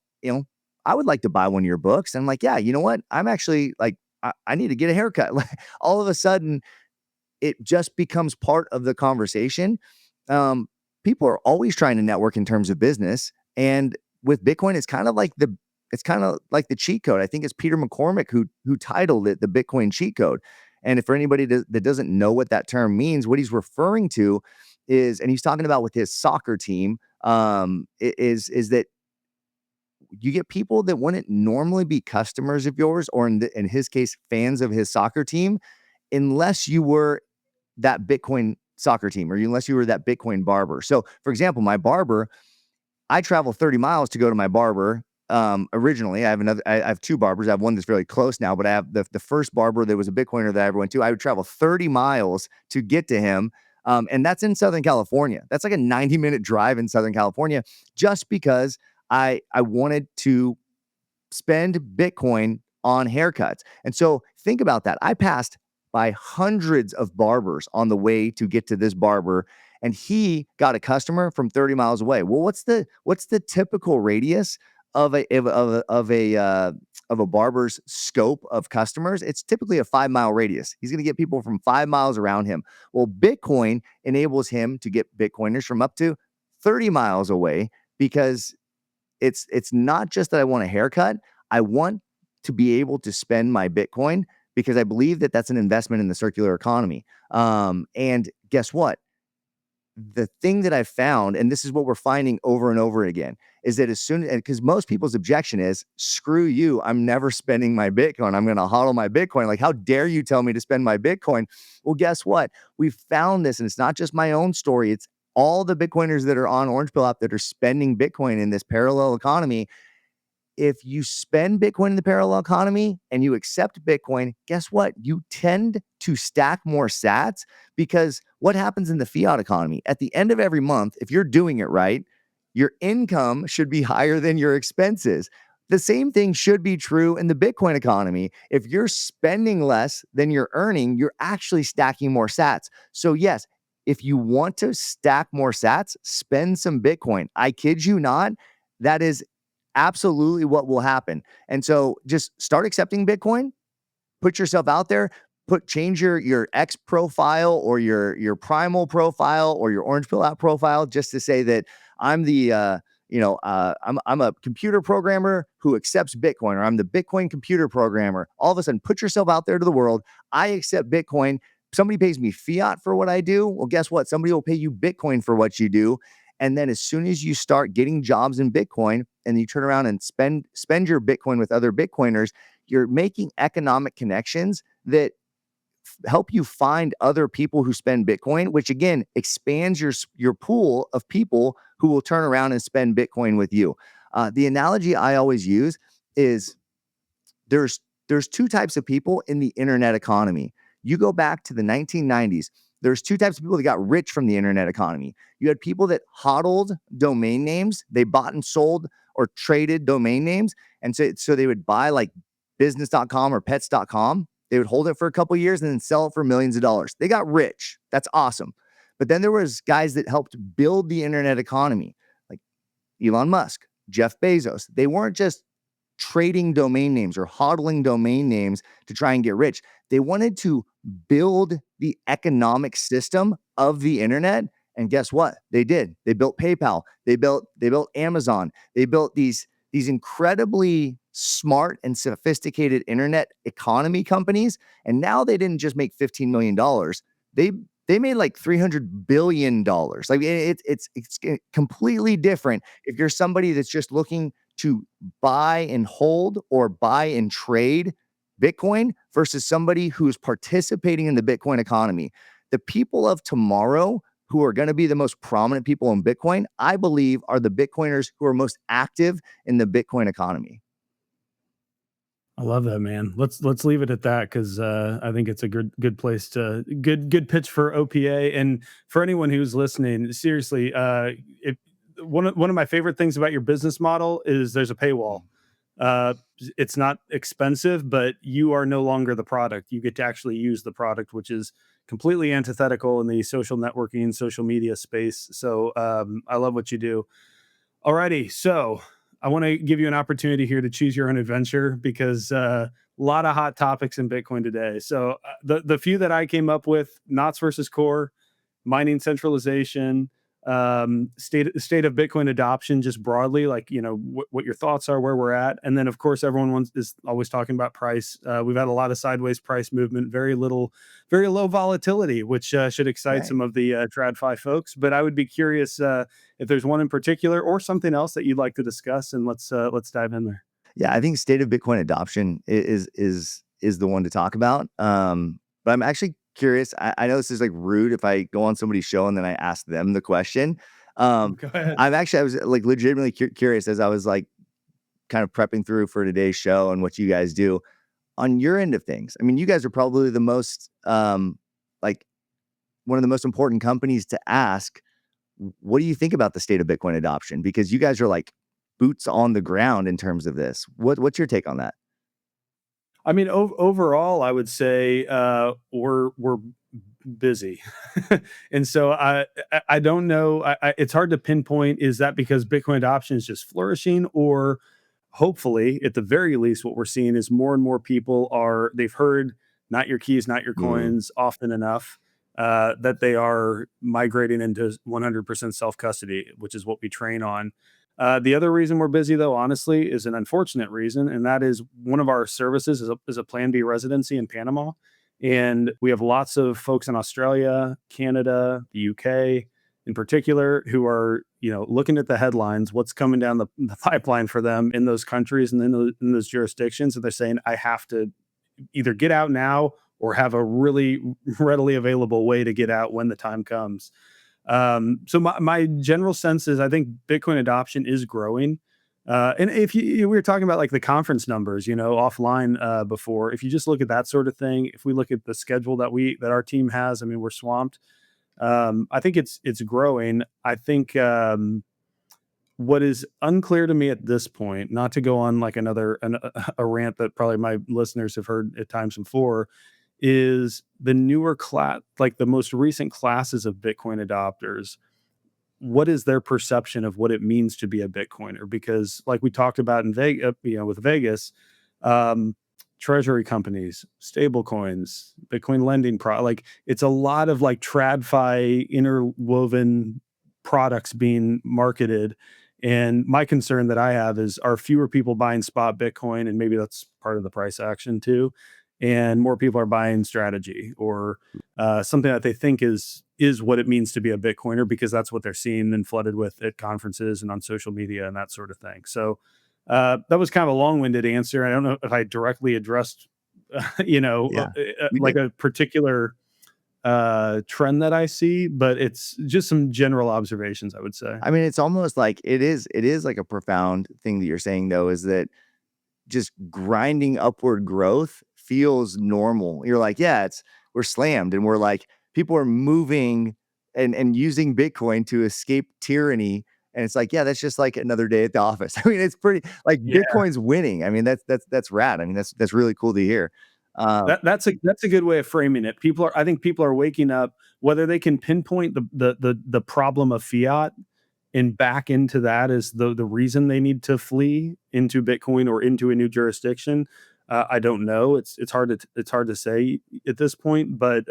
I would like to buy one of your books. And I'm like, yeah, you know what? I'm actually like, I need to get a haircut. Like all of a sudden, it just becomes part of the conversation. Um, People are always trying to network in terms of business. And with Bitcoin, it's kind of like the cheat code. I think it's Peter McCormick who titled it the Bitcoin cheat code. And if for anybody that doesn't know what that term means, what he's referring to is, and he's talking about with his soccer team, is that you get people that wouldn't normally be customers of yours, or in his case, fans of his soccer team, unless you were that Bitcoin soccer team or unless you were that Bitcoin barber. So, for example, my barber, I travel 30 miles to go to my barber. Originally, I have two barbers. I have one that's very close now, but I have the first barber that was a Bitcoiner that I ever went to. I would travel 30 miles to get to him. And that's in Southern California. That's like a 90-minute drive in Southern California just because I wanted to spend Bitcoin on haircuts. And so think about that. I passed by hundreds of barbers on the way to get to this barber, and he got a customer from 30 miles away. Well, what's the typical radius of a barber's scope of customers? It's typically a 5 mile radius. He's going to get people from 5 miles around him. Well, Bitcoin enables him to get Bitcoiners from up to 30 miles away because it's not just that I want a haircut. I want to be able to spend my Bitcoin because I believe that that's an investment in the circular economy. And guess what? The thing that I've found, and this is what we're finding over and over again, is that because most people's objection is, screw you, I'm never spending my Bitcoin. I'm going to hodl my Bitcoin. Like, how dare you tell me to spend my Bitcoin? Well, guess what? We found this, and it's not just my own story. It's all the Bitcoiners that are on Orange Pill app that are spending Bitcoin in this parallel economy. If you spend Bitcoin in the parallel economy and you accept Bitcoin, guess what? You tend to stack more sats because what happens in the fiat economy? At the end of every month, if you're doing it right, your income should be higher than your expenses. The same thing should be true in the Bitcoin economy. If you're spending less than you're earning, you're actually stacking more sats. So yes, if you want to stack more sats, spend some Bitcoin. I kid you not, that is absolutely what will happen. And so just start accepting Bitcoin, put yourself out there, change your X profile or your primal profile or your Orange Pill app profile just to say that I'm the I'm a computer programmer who accepts Bitcoin, or I'm the Bitcoin computer programmer. All of a sudden, put yourself out there to the world. I accept Bitcoin. Somebody pays me fiat for what I do. Well, guess what? Somebody will pay you Bitcoin for what you do. And then as soon as you start getting jobs in Bitcoin and you turn around and spend your Bitcoin with other Bitcoiners, you're making economic connections that help you find other people who spend Bitcoin, which again expands your pool of people who will turn around and spend Bitcoin with you. The analogy I always use is there's there's two types of people in the internet economy. You go back to the 1990s. There's two types of people that got rich from the internet economy. You had people that hodled domain names. They bought and sold or traded domain names. And so they would buy like business.com or pets.com. They would hold it for a couple of years and then sell it for millions of dollars. They got rich. That's awesome. But then there was guys that helped build the internet economy, like Elon Musk, Jeff Bezos. They weren't just trading domain names or hodling domain names to try and get rich. They wanted to build the economic system of the internet. And guess what? They did. They built PayPal. They built Amazon. They built these incredibly smart and sophisticated internet economy companies. And now they didn't just make $15 million. They made like $300 billion. Like it's completely different if you're somebody that's just looking to buy and hold or buy and trade Bitcoin versus somebody who's participating in the Bitcoin economy. The people of tomorrow who are going to be the most prominent people in Bitcoin, I believe, are the Bitcoiners who are most active in the Bitcoin economy. I love that, man. Let's leave it at that because I think it's a good place to good pitch for OPA. And for anyone who's listening, seriously, if one of my favorite things about your business model is there's a paywall. It's not expensive, but you are no longer the product. You get to actually use the product, which is completely antithetical in the social networking, social media space. So I love what you do. Alrighty, so I want to give you an opportunity here to choose your own adventure because a lot of hot topics in Bitcoin today. So the few that I came up with: knots versus core, mining centralization, state of Bitcoin adoption, just broadly, like what your thoughts are, where we're at, and then of course everyone is always talking about price. We've had a lot of sideways price movement, very low volatility, which should excite Right. some of the TradFi folks. But I would be curious if there's one in particular or something else that you'd like to discuss, and let's dive in there. Yeah, I think state of Bitcoin adoption is the one to talk about. But I'm actually curious. I know this is like rude if I go on somebody's show and then I ask them the question. Um, Go ahead. I was like legitimately curious as I was like kind of prepping through for today's show and what you guys do on your end of things. I mean, you guys are probably the most like one of the most important companies to ask. What do you think about the state of Bitcoin adoption? Because you guys are like boots on the ground in terms of this. What's your take on that? I mean, overall, I would say we're busy, and so I don't know. It's hard to pinpoint. Is that because Bitcoin adoption is just flourishing, or hopefully, at the very least, what we're seeing is more and more people they've heard "not your keys, not your Mm, coins" often enough that they are migrating into 100% self custody, which is what we train on. The other reason we're busy, though, honestly, is an unfortunate reason, and that is one of our services is a Plan B residency in Panama, and we have lots of folks in Australia, Canada, the UK, in particular, who are looking at the headlines, what's coming down the pipeline for them in those countries and in those jurisdictions, and they're saying, I have to either get out now or have a really readily available way to get out when the time comes. So my general sense is I think Bitcoin adoption is growing. And if we were talking about like the conference numbers, offline before, if you just look at that sort of thing, if we look at the schedule that our team has, I mean, we're swamped. I think it's growing. I think what is unclear to me at this point, not to go on like a rant that probably my listeners have heard at times before, is the newer class, like the most recent classes of Bitcoin adopters. What is their perception of what it means to be a Bitcoiner? Because, like we talked about in Vegas, with Vegas, um, treasury companies, stable coins, Bitcoin lending like it's a lot of like TradFi interwoven products being marketed. And my concern that I have is, are fewer people buying spot Bitcoin, and maybe that's part of the price action too, and more people are buying strategy, or something that they think is what it means to be a Bitcoiner, because that's what they're seeing and flooded with at conferences and on social media and that sort of thing. So that was kind of a long-winded answer. I don't know if I directly addressed, Yeah, you like did. a particular trend that I see, but it's just some general observations, I would say. I mean, it's almost like it is like a profound thing that you're saying, though, is that just grinding upward growth feels normal. You're like, yeah, we're slammed, and we're like, people are moving and using Bitcoin to escape tyranny. And it's like, yeah, that's just like another day at the office. I mean, it's pretty like Yeah. Bitcoin's winning. I mean, that's rad. I mean, that's really cool to hear. Um, That's a good way of framing it. I think people are waking up, whether they can pinpoint the problem of fiat and back into that as the reason they need to flee into Bitcoin or into a new jurisdiction. I don't know. It's hard to say at this point, but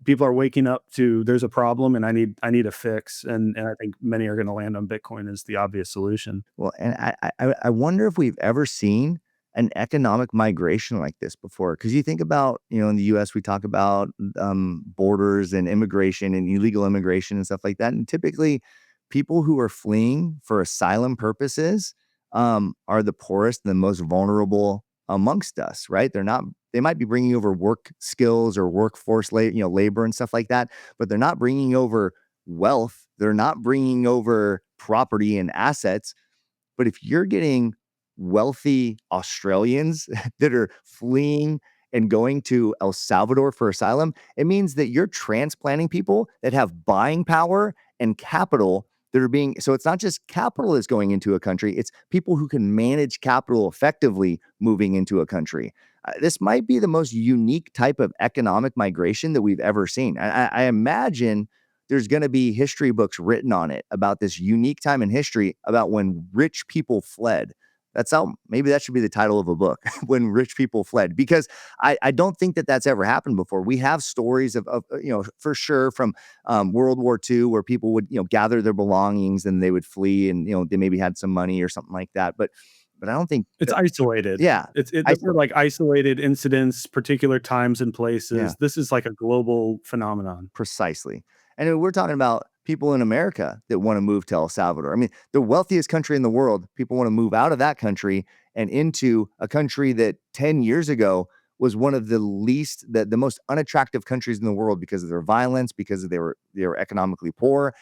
people are waking up to, there's a problem and I need a fix, and I think many are going to land on Bitcoin as the obvious solution. Well, and I wonder if we've ever seen an economic migration like this before. Because you think about, in the U.S., we talk about borders and immigration and illegal immigration and stuff like that. And typically, people who are fleeing for asylum purposes are the poorest and the most vulnerable amongst us, right? They might be bringing over work skills or workforce, labor and stuff like that, but they're not bringing over wealth. They're not bringing over property and assets. But if you're getting wealthy Australians that are fleeing and going to El Salvador for asylum, it means that you're transplanting people that have buying power and capital that are being, so it's not just capital that's going into a country, it's people who can manage capital effectively moving into a country. This might be the most unique type of economic migration that we've ever seen. I imagine there's going to be history books written on it about this unique time in history about when rich people fled. That's how, maybe that should be the title of a book, When Rich People Fled, because I don't think that that's ever happened before. We have stories of for sure from World War II, where people would, gather their belongings and they would flee, and, they maybe had some money or something like that. But I don't think It's that, isolated. yeah, Those are like isolated incidents, particular times and yeah. places. This is like a global phenomenon. Precisely. And we're talking about people in America that want to move to El Salvador. I mean, the wealthiest country in the world, people want to move out of that country and into a country that 10 years ago was one of the most unattractive countries in the world because of their violence, because they were economically poor.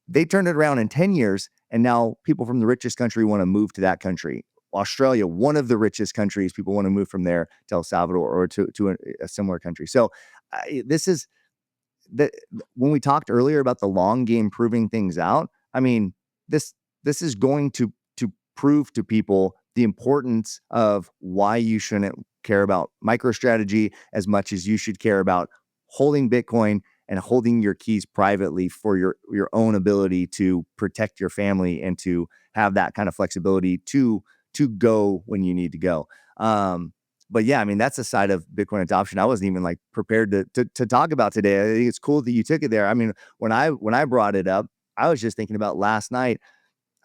They turned it around in 10 years, and now people from the richest country want to move to that country. Australia, one of the richest countries, people want to move from there to El Salvador or to a similar country. So this is that when we talked earlier about the long game proving things out, I mean, this this is going to prove to people the importance of why you shouldn't care about MicroStrategy as much as you should care about holding Bitcoin and holding your keys privately for your own ability to protect your family and to have that kind of flexibility to go when you need to go. But yeah, I mean, that's a side of Bitcoin adoption I wasn't even like prepared to talk about today. I think it's cool that you took it there. I mean, when I brought it up, I was just thinking about last night.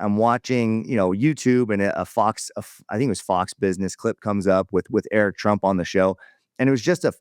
I'm watching, YouTube, and I think it was Fox Business clip comes up with Eric Trump on the show, and it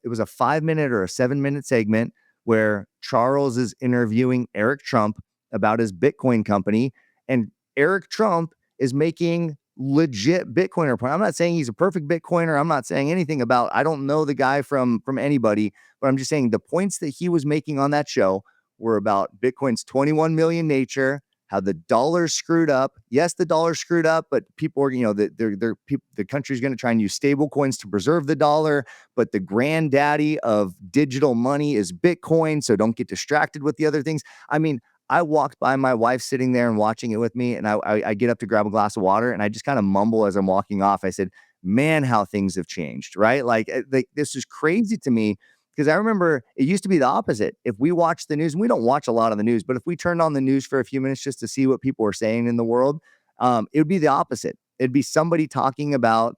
was a 5 minute or a 7 minute segment where Charles is interviewing Eric Trump about his Bitcoin company, and Eric Trump is making legit Bitcoiner point. I'm not saying he's a perfect Bitcoiner. I'm not saying anything about. I don't know the guy from anybody, but I'm just saying the points that he was making on that show were about Bitcoin's 21 million nature, how the dollar's screwed up. Yes, the dollar's screwed up, but people are, the country's going to try and use stable coins to preserve the dollar. But the granddaddy of digital money is Bitcoin. So don't get distracted with the other things. I mean, I walked by my wife sitting there and watching it with me, and I get up to grab a glass of water, and I just kind of mumble as I'm walking off. I said, man, how things have changed, right? Like this is crazy to me, because I remember it used to be the opposite. If we watched the news, and we don't watch a lot of the news, but if we turned on the news for a few minutes just to see what people were saying in the world, it would be the opposite. It'd be somebody talking about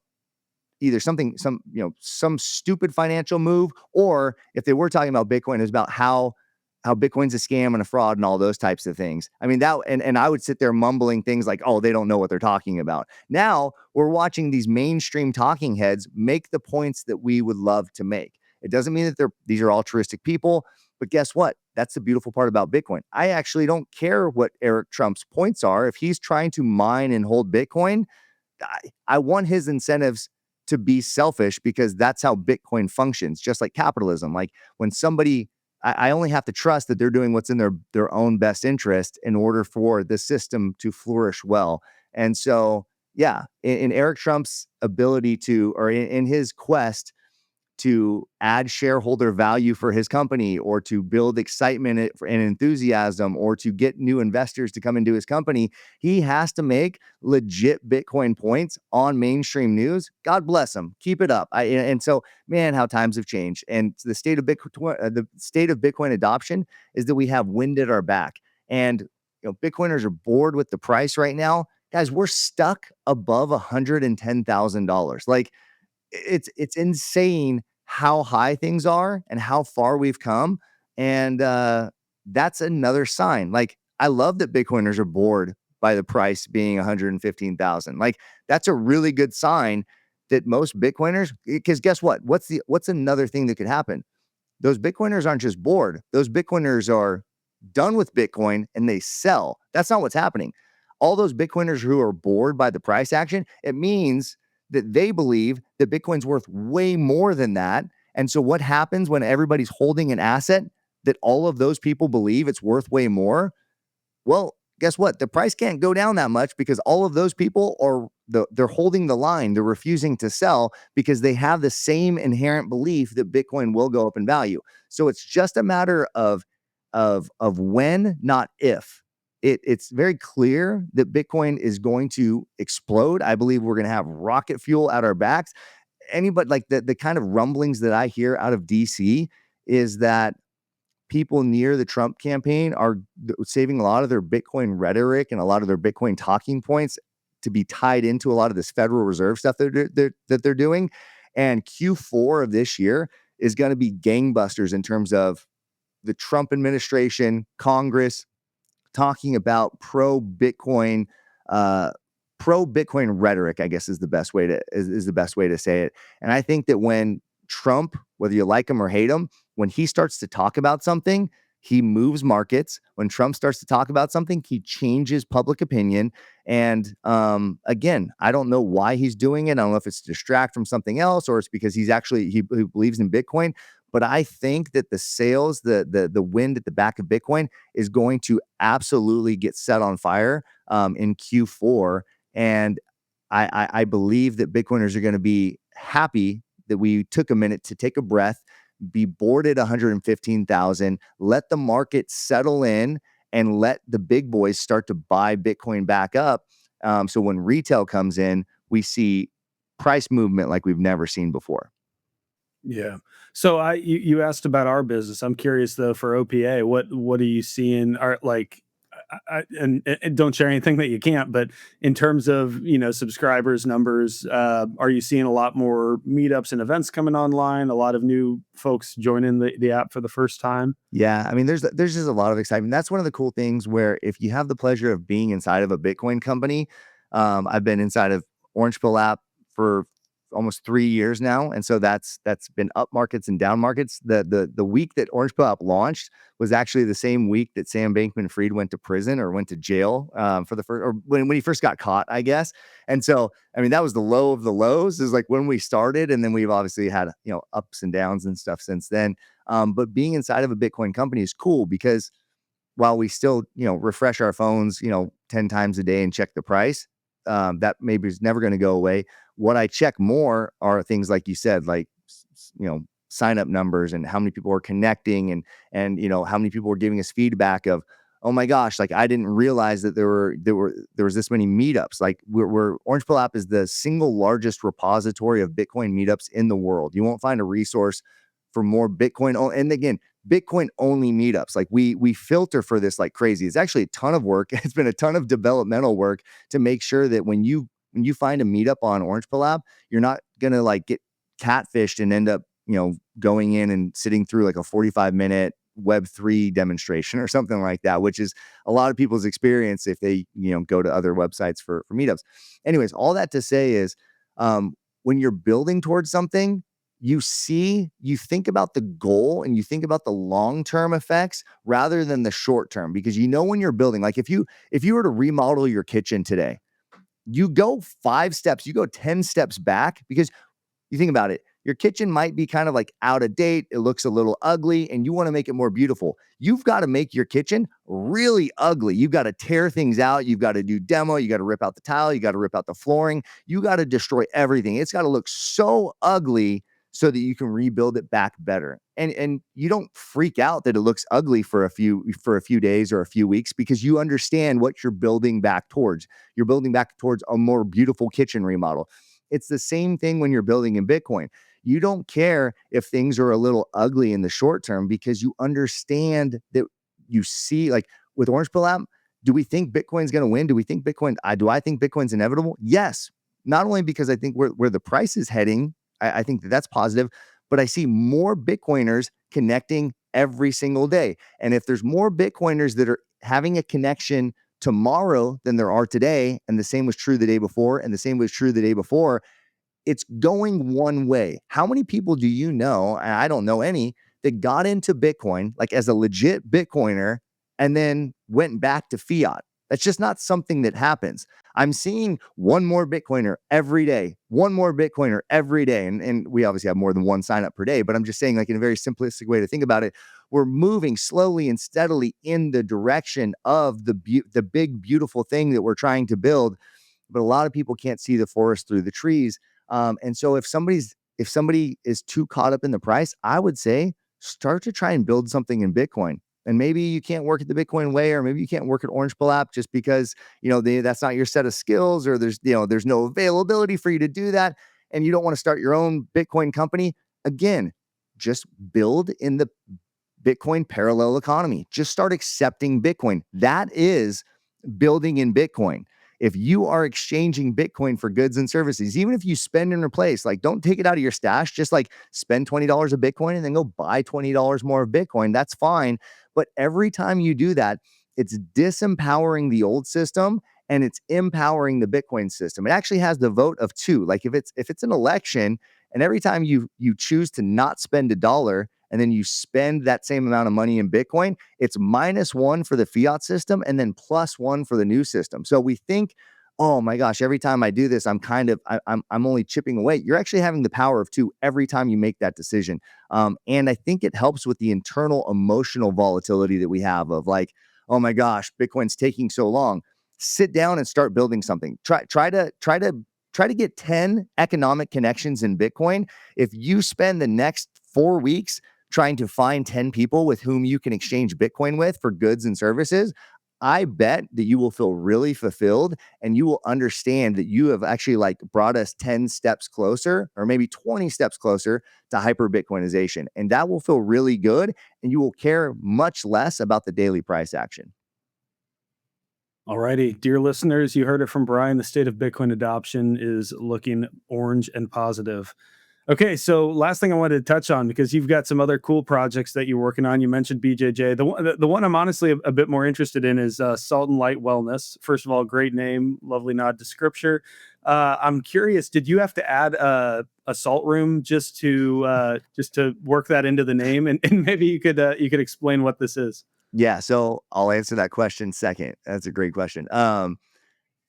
either some stupid financial move, or if they were talking about Bitcoin, it was about how Bitcoin's a scam and a fraud and all those types of things. I mean, that, and I would sit there mumbling things like, oh, they don't know what they're talking about. Now we're watching these mainstream talking heads make the points that we would love to make. It doesn't mean that these are altruistic people, but guess what? That's the beautiful part about Bitcoin. I actually don't care what Eric Trump's points are. If he's trying to mine and hold Bitcoin, I want his incentives to be selfish, because that's how Bitcoin functions, just like capitalism. Like when somebody, I only have to trust that they're doing what's in their own best interest in order for the system to flourish well. And so, yeah, in Eric Trump's ability to, or in his quest to add shareholder value for his company, or to build excitement and enthusiasm, or to get new investors to come into his company, he has to make legit Bitcoin points on mainstream news. God bless him. Keep it up. And so, man, how times have changed. And the state of Bitcoin adoption is that we have wind at our back. And Bitcoiners are bored with the price right now. Guys, we're stuck above $110,000. Like, it's insane how high things are and how far we've come. And that's another sign. Like, I love that Bitcoiners are bored by the price being 115,000. Like, that's a really good sign that most Bitcoiners, because guess what? What's another thing that could happen? Those Bitcoiners aren't just bored. Those Bitcoiners are done with Bitcoin and they sell. That's not what's happening. All those Bitcoiners who are bored by the price action, it means that they believe that Bitcoin's worth way more than that. And so what happens when everybody's holding an asset that all of those people believe it's worth way more? Well, guess what? The price can't go down that much, because all of those people they're holding the line. They're refusing to sell because they have the same inherent belief that Bitcoin will go up in value. So it's just a matter of when, not if. It's very clear that Bitcoin is going to explode. I believe we're going to have rocket fuel at our backs. Anybody, like the kind of rumblings that I hear out of DC is that people near the Trump campaign are saving a lot of their Bitcoin rhetoric and a lot of their Bitcoin talking points to be tied into a lot of this Federal Reserve stuff that they're doing. And Q4 of this year is going to be gangbusters in terms of the Trump administration, Congress, talking about pro Bitcoin rhetoric, I guess is the best way to say it. And I think that when Trump, whether you like him or hate him, when he starts to talk about something, he moves markets. When Trump starts to talk about something, he changes public opinion. And again, I don't know why he's doing it. I don't know if it's to distract from something else, or it's because he believes in Bitcoin. But I think that the sales, the wind at the back of Bitcoin is going to absolutely get set on fire in Q4. And I believe that Bitcoiners are going to be happy that we took a minute to take a breath, be bored at 115,000, let the market settle in, and let the big boys start to buy Bitcoin back up. So when retail comes in, we see price movement like we've never seen before. Yeah. So you asked about our business. I'm curious though, for OPA, what are you seeing? Are like, and don't share anything that you can't, but in terms of subscribers numbers, are you seeing a lot more meetups and events coming online? A lot of new folks joining the app for the first time? Yeah, I mean, there's just a lot of excitement. That's one of the cool things where if you have the pleasure of being inside of a Bitcoin company, I've been inside of Orange Pill app for almost 3 years now, and so that's been up markets and down markets. The week that Orange Pill app launched was actually the same week that Sam Bankman-Fried went to prison, or went to jail for the first, or when he first got caught, I guess. And so, I mean, that was the low of the lows, is like when we started, and then we've obviously had ups and downs and stuff since then. But being inside of a Bitcoin company is cool, because while we still, refresh our phones, 10 times a day and check the price, that maybe is never going to go away. What I check more are things like you said, like, sign up numbers, and how many people are connecting, and how many people are giving us feedback of, oh my gosh, like I didn't realize that there was this many meetups. Like we're Orange Pill app is the single largest repository of Bitcoin meetups in the world. You won't find a resource for more Bitcoin. And again, Bitcoin only meetups. Like we filter for this like crazy. It's actually a ton of work. It's been a ton of developmental work to make sure that when you find a meetup on Orange Pill app, you're not gonna like get catfished and end up going in and sitting through like a 45-minute Web3 demonstration or something like that, which is a lot of people's experience if they, go to other websites for meetups. Anyways, all that to say is, when you're building towards something, you think about the goal and you think about the long-term effects rather than the short term, because when you're building, like if you were to remodel your kitchen today, you go 5 steps, you go 10 steps back, because you think about it, your kitchen might be kind of like out of date. It looks a little ugly and you want to make it more beautiful. You've got to make your kitchen really ugly. You've got to tear things out. You've got to do demo. You got to rip out the tile. You got to rip out the flooring. You got to destroy everything. It's got to look so ugly so that you can rebuild it back better. And you don't freak out that it looks ugly for a few days or a few weeks, because you understand what you're building back towards. You're building back towards a more beautiful kitchen remodel. It's the same thing when you're building in Bitcoin. You don't care if things are a little ugly in the short term, because you understand that you see, like with Orange Pill app, do we think Bitcoin's going to win? Do I think Bitcoin's inevitable? Yes. Not only because I think where the price is heading, I think that's positive, but I see more Bitcoiners connecting every single day. And if there's more Bitcoiners that are having a connection tomorrow than there are today, and the same was true the day before, and the same was true the day before, it's going one way. How many people do you know, and I don't know any, that got into Bitcoin like as a legit Bitcoiner and then went back to fiat? That's just not something that happens. I'm seeing one more Bitcoiner every day, one more Bitcoiner every day. And we obviously have more than one sign up per day, but I'm just saying, like, in a very simplistic way to think about it, we're moving slowly and steadily in the direction of the big, beautiful thing that we're trying to build. But a lot of people can't see the forest through the trees. And so if somebody is too caught up in the price, I would say start to try and build something in Bitcoin. And maybe you can't work at the Bitcoin way, or maybe you can't work at Orange Pill app just because, that's not your set of skills, or there's no availability for you to do that. And you don't want to start your own Bitcoin company. Again, just build in the Bitcoin parallel economy. Just start accepting Bitcoin. That is building in Bitcoin. If you are exchanging Bitcoin for goods and services, even if you spend and replace, like, don't take it out of your stash, just like spend $20 of Bitcoin and then go buy $20 more of Bitcoin. That's fine. But every time you do that, it's disempowering the old system and it's empowering the Bitcoin system. It actually has the vote of 2. Like if it's an election, and every time you choose to not spend $1 and then you spend that same amount of money in Bitcoin, it's -1 for the fiat system and then +1 for the new system. So we think, oh my gosh, every time I do this, I'm only chipping away. You're actually having the power of 2 every time you make that decision. And I think it helps with the internal emotional volatility that we have of, like, oh my gosh, Bitcoin's taking so long. Sit down and start building something. Try to get 10 economic connections in Bitcoin. If you spend the next 4 weeks trying to find 10 people with whom you can exchange Bitcoin with for goods and services, I bet that you will feel really fulfilled, and you will understand that you have actually, like, brought us 10 steps closer, or maybe 20 steps closer to hyper Bitcoinization. And that will feel really good, and you will care much less about the daily price action. Alrighty, dear listeners, you heard it from Brian. The state of Bitcoin adoption is looking orange and positive. Okay, so last thing I wanted to touch on, because you've got some other cool projects that you're working on. You mentioned BJJ. The one I'm honestly a bit more interested in is Salt and Light Wellness. First of all, great name, lovely nod to scripture. I'm curious, did you have to add a salt room just to work that into the name? And maybe you could explain what this is. Yeah, so I'll answer that question second. That's a great question.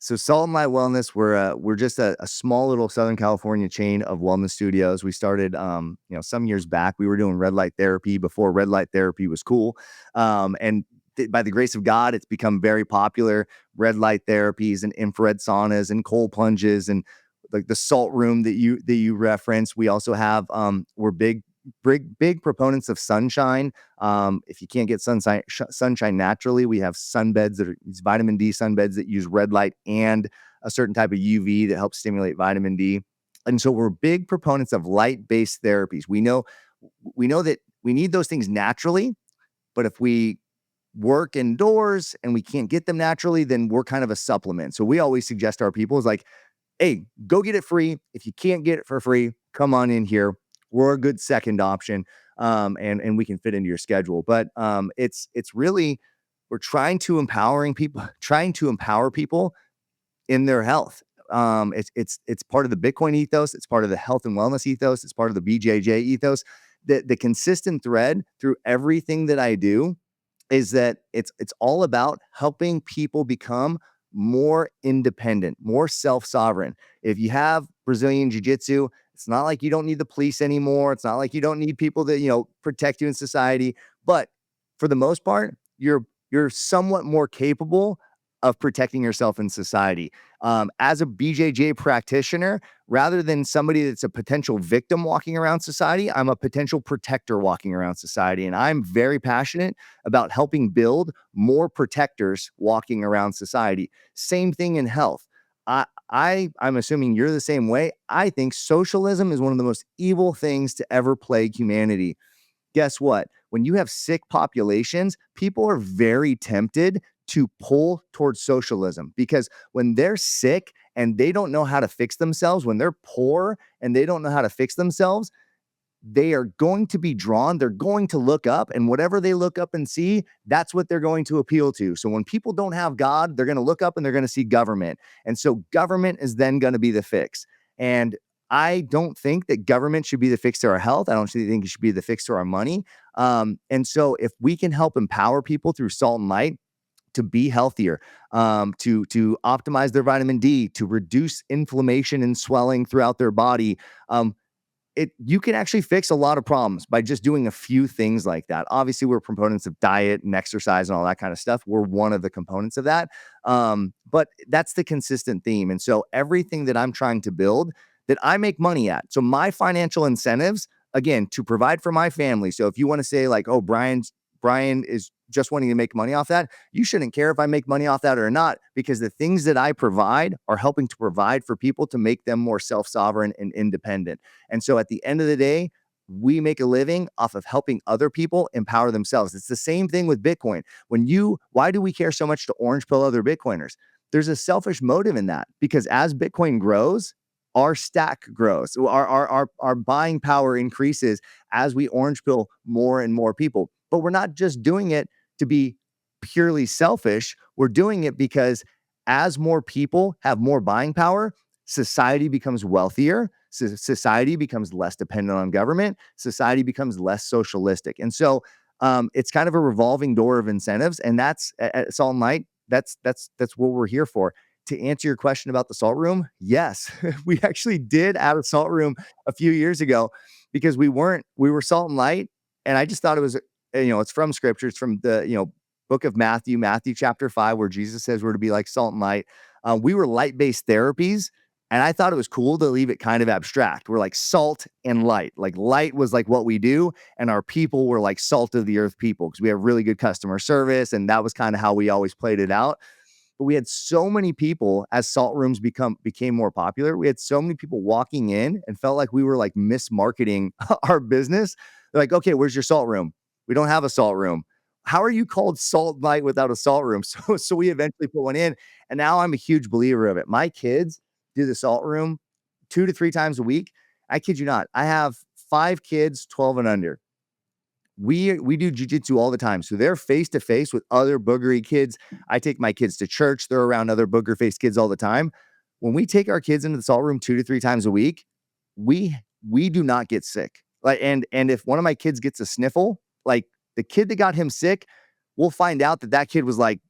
So Salt and Light Wellness, we're just a small little Southern California chain of wellness studios. We started, some years back. We were doing red light therapy before red light therapy was cool, and by the grace of God, it's become very popular. Red light therapies and infrared saunas and cold plunges and like the salt room that you referenced. We also have, we're big proponents of sunshine. If you can't get sunshine naturally, we have sunbeds that are these vitamin D sunbeds that use red light and a certain type of UV that helps stimulate vitamin D. And so we're big proponents of light-based therapies. We know that we need those things naturally, but if we work indoors and we can't get them naturally, then we're kind of a supplement. So we always suggest to our people is like, hey, go get it free. If you can't get it for free, come on in here. We're a good second option. and we can fit into your schedule. But it's really, we're trying to empower people in their health. It's part of the Bitcoin ethos. It's part of the health and wellness ethos. It's part of the BJJ ethos. The consistent thread through everything that I do is that it's all about helping people become more independent, more self-sovereign. If you have Brazilian jiu-jitsu, it's not like you don't need the police anymore. It's not like you don't need people that, protect you in society. But for the most part, you're somewhat more capable of protecting yourself in society. As a BJJ practitioner, rather than somebody that's a potential victim walking around society, I'm a potential protector walking around society. And I'm very passionate about helping build more protectors walking around society. Same thing in health. I'm assuming you're the same way. I think socialism is one of the most evil things to ever plague humanity. Guess what? When you have sick populations, people are very tempted to pull towards socialism, because when they're sick and they don't know how to fix themselves, when they're poor and they don't know how to fix themselves, they are going to be drawn. They're going to look up, and whatever they look up and see, that's what they're going to appeal to. So when people don't have God, they're going to look up and they're going to see government. And so government is then going to be the fix. And I don't think that government should be the fix to our health. I don't think it should be the fix to our money. And so if we can help empower people through salt and light to be healthier, to optimize their vitamin D, to reduce inflammation and swelling throughout their body, you can actually fix a lot of problems by just doing a few things like that. Obviously, we're proponents of diet and exercise and all that kind of stuff. We're one of the components of that. But that's the consistent theme. And so everything that I'm trying to build that I make money at. So my financial incentives, again, to provide for my family. So if you want to say like, oh, Brian is just wanting to make money off that, you shouldn't care if I make money off that or not, because the things that I provide are helping to provide for people to make them more self-sovereign and independent. And so at the end of the day, we make a living off of helping other people empower themselves. It's the same thing with Bitcoin. Why do we care so much to orange pill other Bitcoiners? There's a selfish motive in that, because as Bitcoin grows, our stack grows. Our buying power increases as we orange pill more and more people. But we're not just doing it to be purely selfish. We're doing it because as more people have more buying power, society becomes wealthier. Society becomes less dependent on government. Society becomes less socialistic. And so it's kind of a revolving door of incentives. And that's at Salt and Light. That's what we're here for. To answer your question about the salt room, yes, we actually did add a salt room a few years ago, because we were Salt and Light. And I just thought it was, it's from scripture. It's from the, book of Matthew chapter 5, where Jesus says we're to be like salt and light. We were light-based therapies, and I thought it was cool to leave it kind of abstract. We're like salt and light. Like light was like what we do, and our people were like salt of the earth people, because we have really good customer service, and that was kind of how we always played it out. But we had so many people, as salt rooms became more popular, we had so many people walking in and felt like we were like mismarketing our business. They're like, okay, where's your salt room? We don't have a salt room. How are you called Salt Light without a salt room? So we eventually put one in, and now I'm a huge believer of it. My kids do the salt room 2 to 3 times a week. I kid you not. I have 5 kids, 12 and under. We do jujitsu all the time. So they're face to face with other boogery kids. I take my kids to church. They're around other booger faced kids all the time. When we take our kids into the salt room 2 to 3 times a week, we do not get sick. Like, and if one of my kids gets a sniffle, like the kid that got him sick, we'll find out that kid was like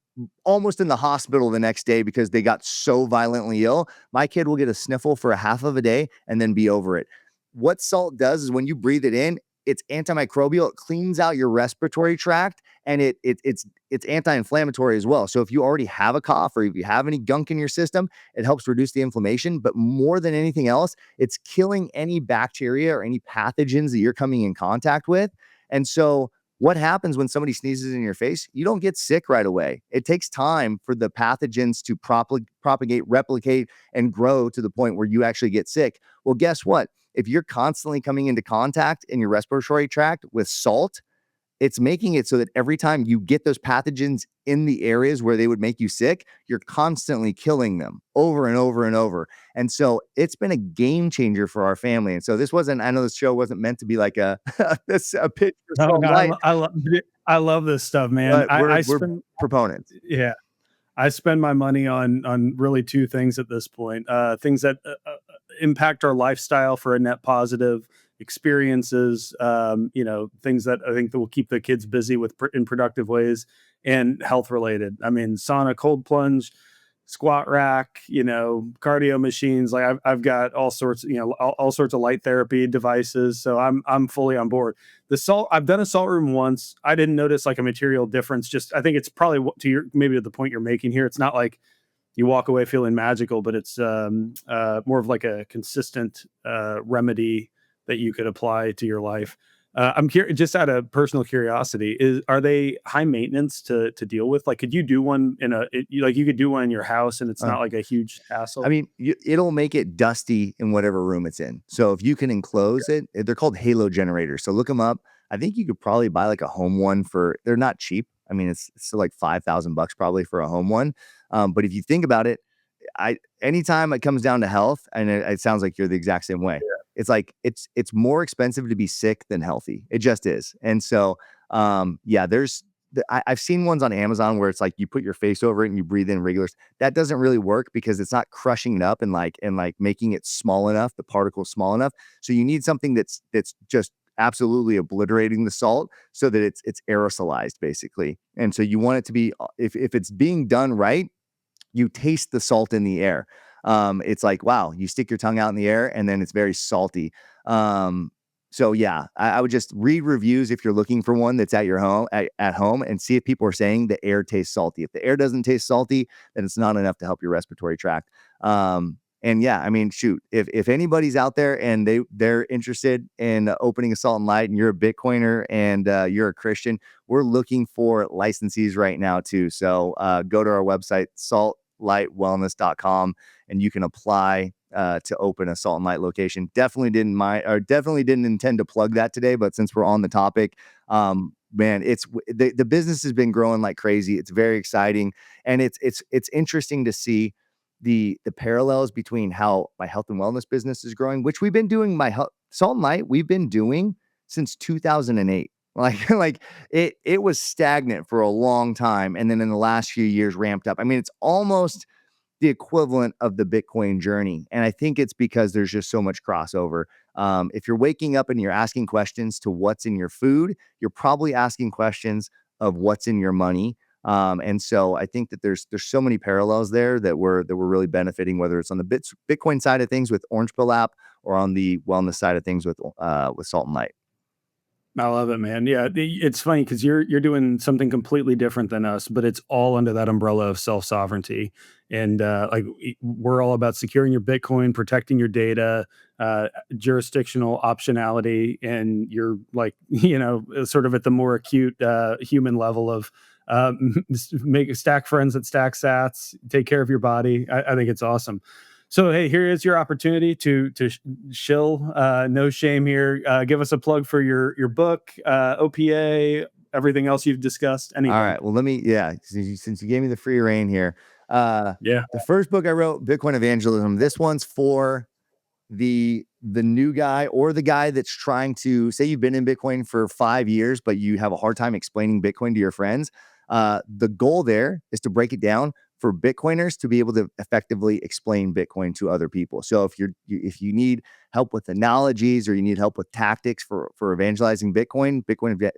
almost in the hospital the next day because they got so violently ill. My kid will get a sniffle for a half of a day and then be over it. What salt does is when you breathe it in, it's antimicrobial. It cleans out your respiratory tract, and it's anti-inflammatory as well. So if you already have a cough, or if you have any gunk in your system, it helps reduce the inflammation. But more than anything else, it's killing any bacteria or any pathogens that you're coming in contact with. And so what happens when somebody sneezes in your face? You don't get sick right away. It takes time for the pathogens to propagate, replicate, and grow to the point where you actually get sick. Well, guess what? If you're constantly coming into contact in your respiratory tract with salt, it's making it so that every time you get those pathogens in the areas where they would make you sick, you're constantly killing them over and over and over. And so it's been a game changer for our family. And so this wasn't, I know this show wasn't meant to be like a a pitch for No, Salt no, Light, I love this stuff, man. but I we're spend proponents. yeah, I spend my money on really two things at this point. Things that impact our lifestyle for a net positive, experiences, things that I think that will keep the kids busy with in productive ways, and health related. I mean, sauna, cold plunge, squat rack, cardio machines. Like I've got all sorts, all sorts of light therapy devices. So I'm fully on board. The salt, I've done a salt room once. I didn't notice like a material difference. Just I think it's probably to your, maybe to the point you're making here. It's not like you walk away feeling magical, but it's more of like a consistent remedy that you could apply to your life. I'm curious, just out of personal curiosity, are they high maintenance to deal with? Like, could you do one like you could do one in your house and it's Uh, not like a huge I hassle? mean, it'll make it dusty in whatever room it's in. So if you can enclose it, they're called halo generators. So look them up. I think you could probably buy like a home one for, they're not cheap. I mean, it's still like 5,000 bucks probably for a home one. But if you think about it, anytime it comes down to health, and it sounds like you're the exact same way. It's like it's more expensive to be sick than healthy. It just is. And so yeah, I've seen ones on Amazon where it's like you put your face over it and you breathe in regular. That doesn't really work because it's not crushing it up and making it small enough, the particles small enough. So you need something that's just absolutely obliterating the salt so that it's aerosolized basically. And so you want it to be, if it's being done right, you taste the salt in the air. It's like, wow, you stick your tongue out in the air and then it's very salty. So yeah, I would just read reviews if you're looking for one that's at your home at home and see if people are saying the air tastes salty. If the air doesn't taste salty, then it's not enough to help your respiratory tract. And yeah, I mean, shoot, if anybody's out there and they're interested in opening a Salt and Light and you're a Bitcoiner and you're a Christian, we're looking for licensees right now too. So go to our website, saltlightwellness.com, and you can apply to open a Salt and Light location. Definitely didn't intend to plug that today, but since we're on the topic, man, the business has been growing like crazy. It's very exciting, and it's interesting to see the parallels between how my health and wellness business is growing, which we've been doing Salt and Light, we've been doing since 2008. Like it was stagnant for a long time. And then in the last few years ramped up. I mean, it's almost the equivalent of the Bitcoin journey. And I think it's because there's just so much crossover. If you're waking up and you're asking questions to what's in your food, you're probably asking questions of what's in your money. And so I think that there's so many parallels there that we're really benefiting, whether it's on the Bitcoin side of things with Orange Pill app or on the wellness side of things with Salt and Light. I love it, man. Yeah, it's funny because you're doing something completely different than us, but it's all under that umbrella of self sovereignty. And we're all about securing your Bitcoin, protecting your data, jurisdictional optionality, and you're like sort of at the more acute human level of make stack friends that stack sats, take care of your body. I think it's awesome. So hey, here is your opportunity to shill. No shame here. Give us a plug for your book, OPA, everything else you've discussed. All Anything? right. Well, since you gave me the free reign here, Yeah. the first book I wrote, Bitcoin Evangelism, this one's for the new guy or the guy that's trying to say you've been in Bitcoin for 5 years, but you have a hard time explaining Bitcoin to your friends. The goal there is to break it down for Bitcoiners to be able to effectively explain Bitcoin to other people. So if you need help with analogies or you need help with tactics for evangelizing Bitcoin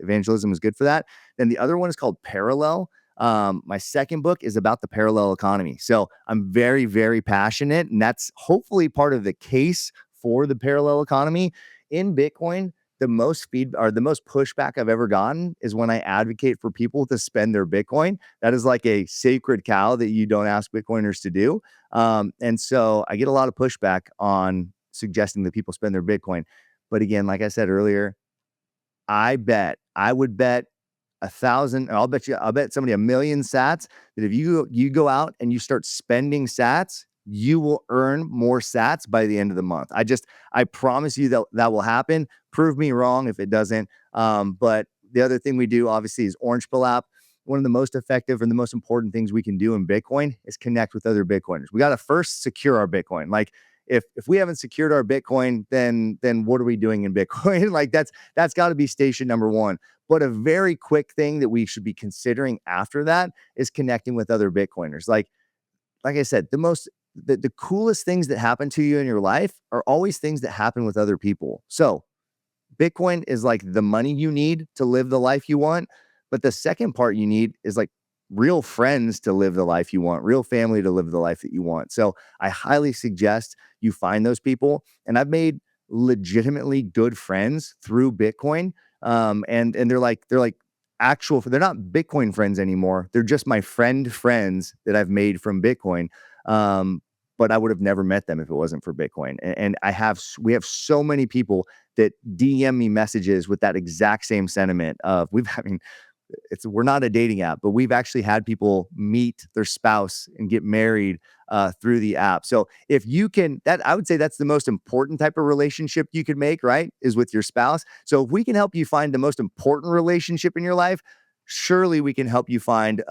evangelism is good for that. Then the other one is called Parallel. My second book is about the parallel economy. So I'm very, very passionate, and that's hopefully part of the case for the parallel economy in Bitcoin. The most pushback I've ever gotten is when I advocate for people to spend their Bitcoin. That is like a sacred cow that you don't ask Bitcoiners to do. And so I get a lot of pushback on suggesting that people spend their Bitcoin. But again, like I said earlier, I would bet 1,000, I'll bet somebody 1,000,000 sats that if you go out and you start spending sats, you will earn more sats by the end of the month. I promise you that will happen. Prove me wrong if it doesn't. But The other thing we do obviously is Orange Pill app. One of the most effective and the most important things we can do in Bitcoin is connect with other Bitcoiners. We got to first secure our Bitcoin. Like if we haven't secured our Bitcoin, then what are we doing in Bitcoin? Like that's got to be station number one. But a very quick thing that we should be considering after that is connecting with other Bitcoiners. Like I said, the coolest things that happen to you in your life are always things that happen with other people. So Bitcoin is like the money you need to live the life you want. But the second part you need is like real friends to live the life you want, real family to live the life that you want. So I highly suggest you find those people. And I've made legitimately good friends through Bitcoin. And they're like they're not Bitcoin friends anymore. They're just my friends that I've made from Bitcoin. But I would have never met them if it wasn't for Bitcoin. And we have so many people that DM me messages with that exact same sentiment of we're not a dating app, but we've actually had people meet their spouse and get married through the app. So if you can, I would say that's the most important type of relationship you could make, right? Is with your spouse. So if we can help you find the most important relationship in your life, surely we can help you find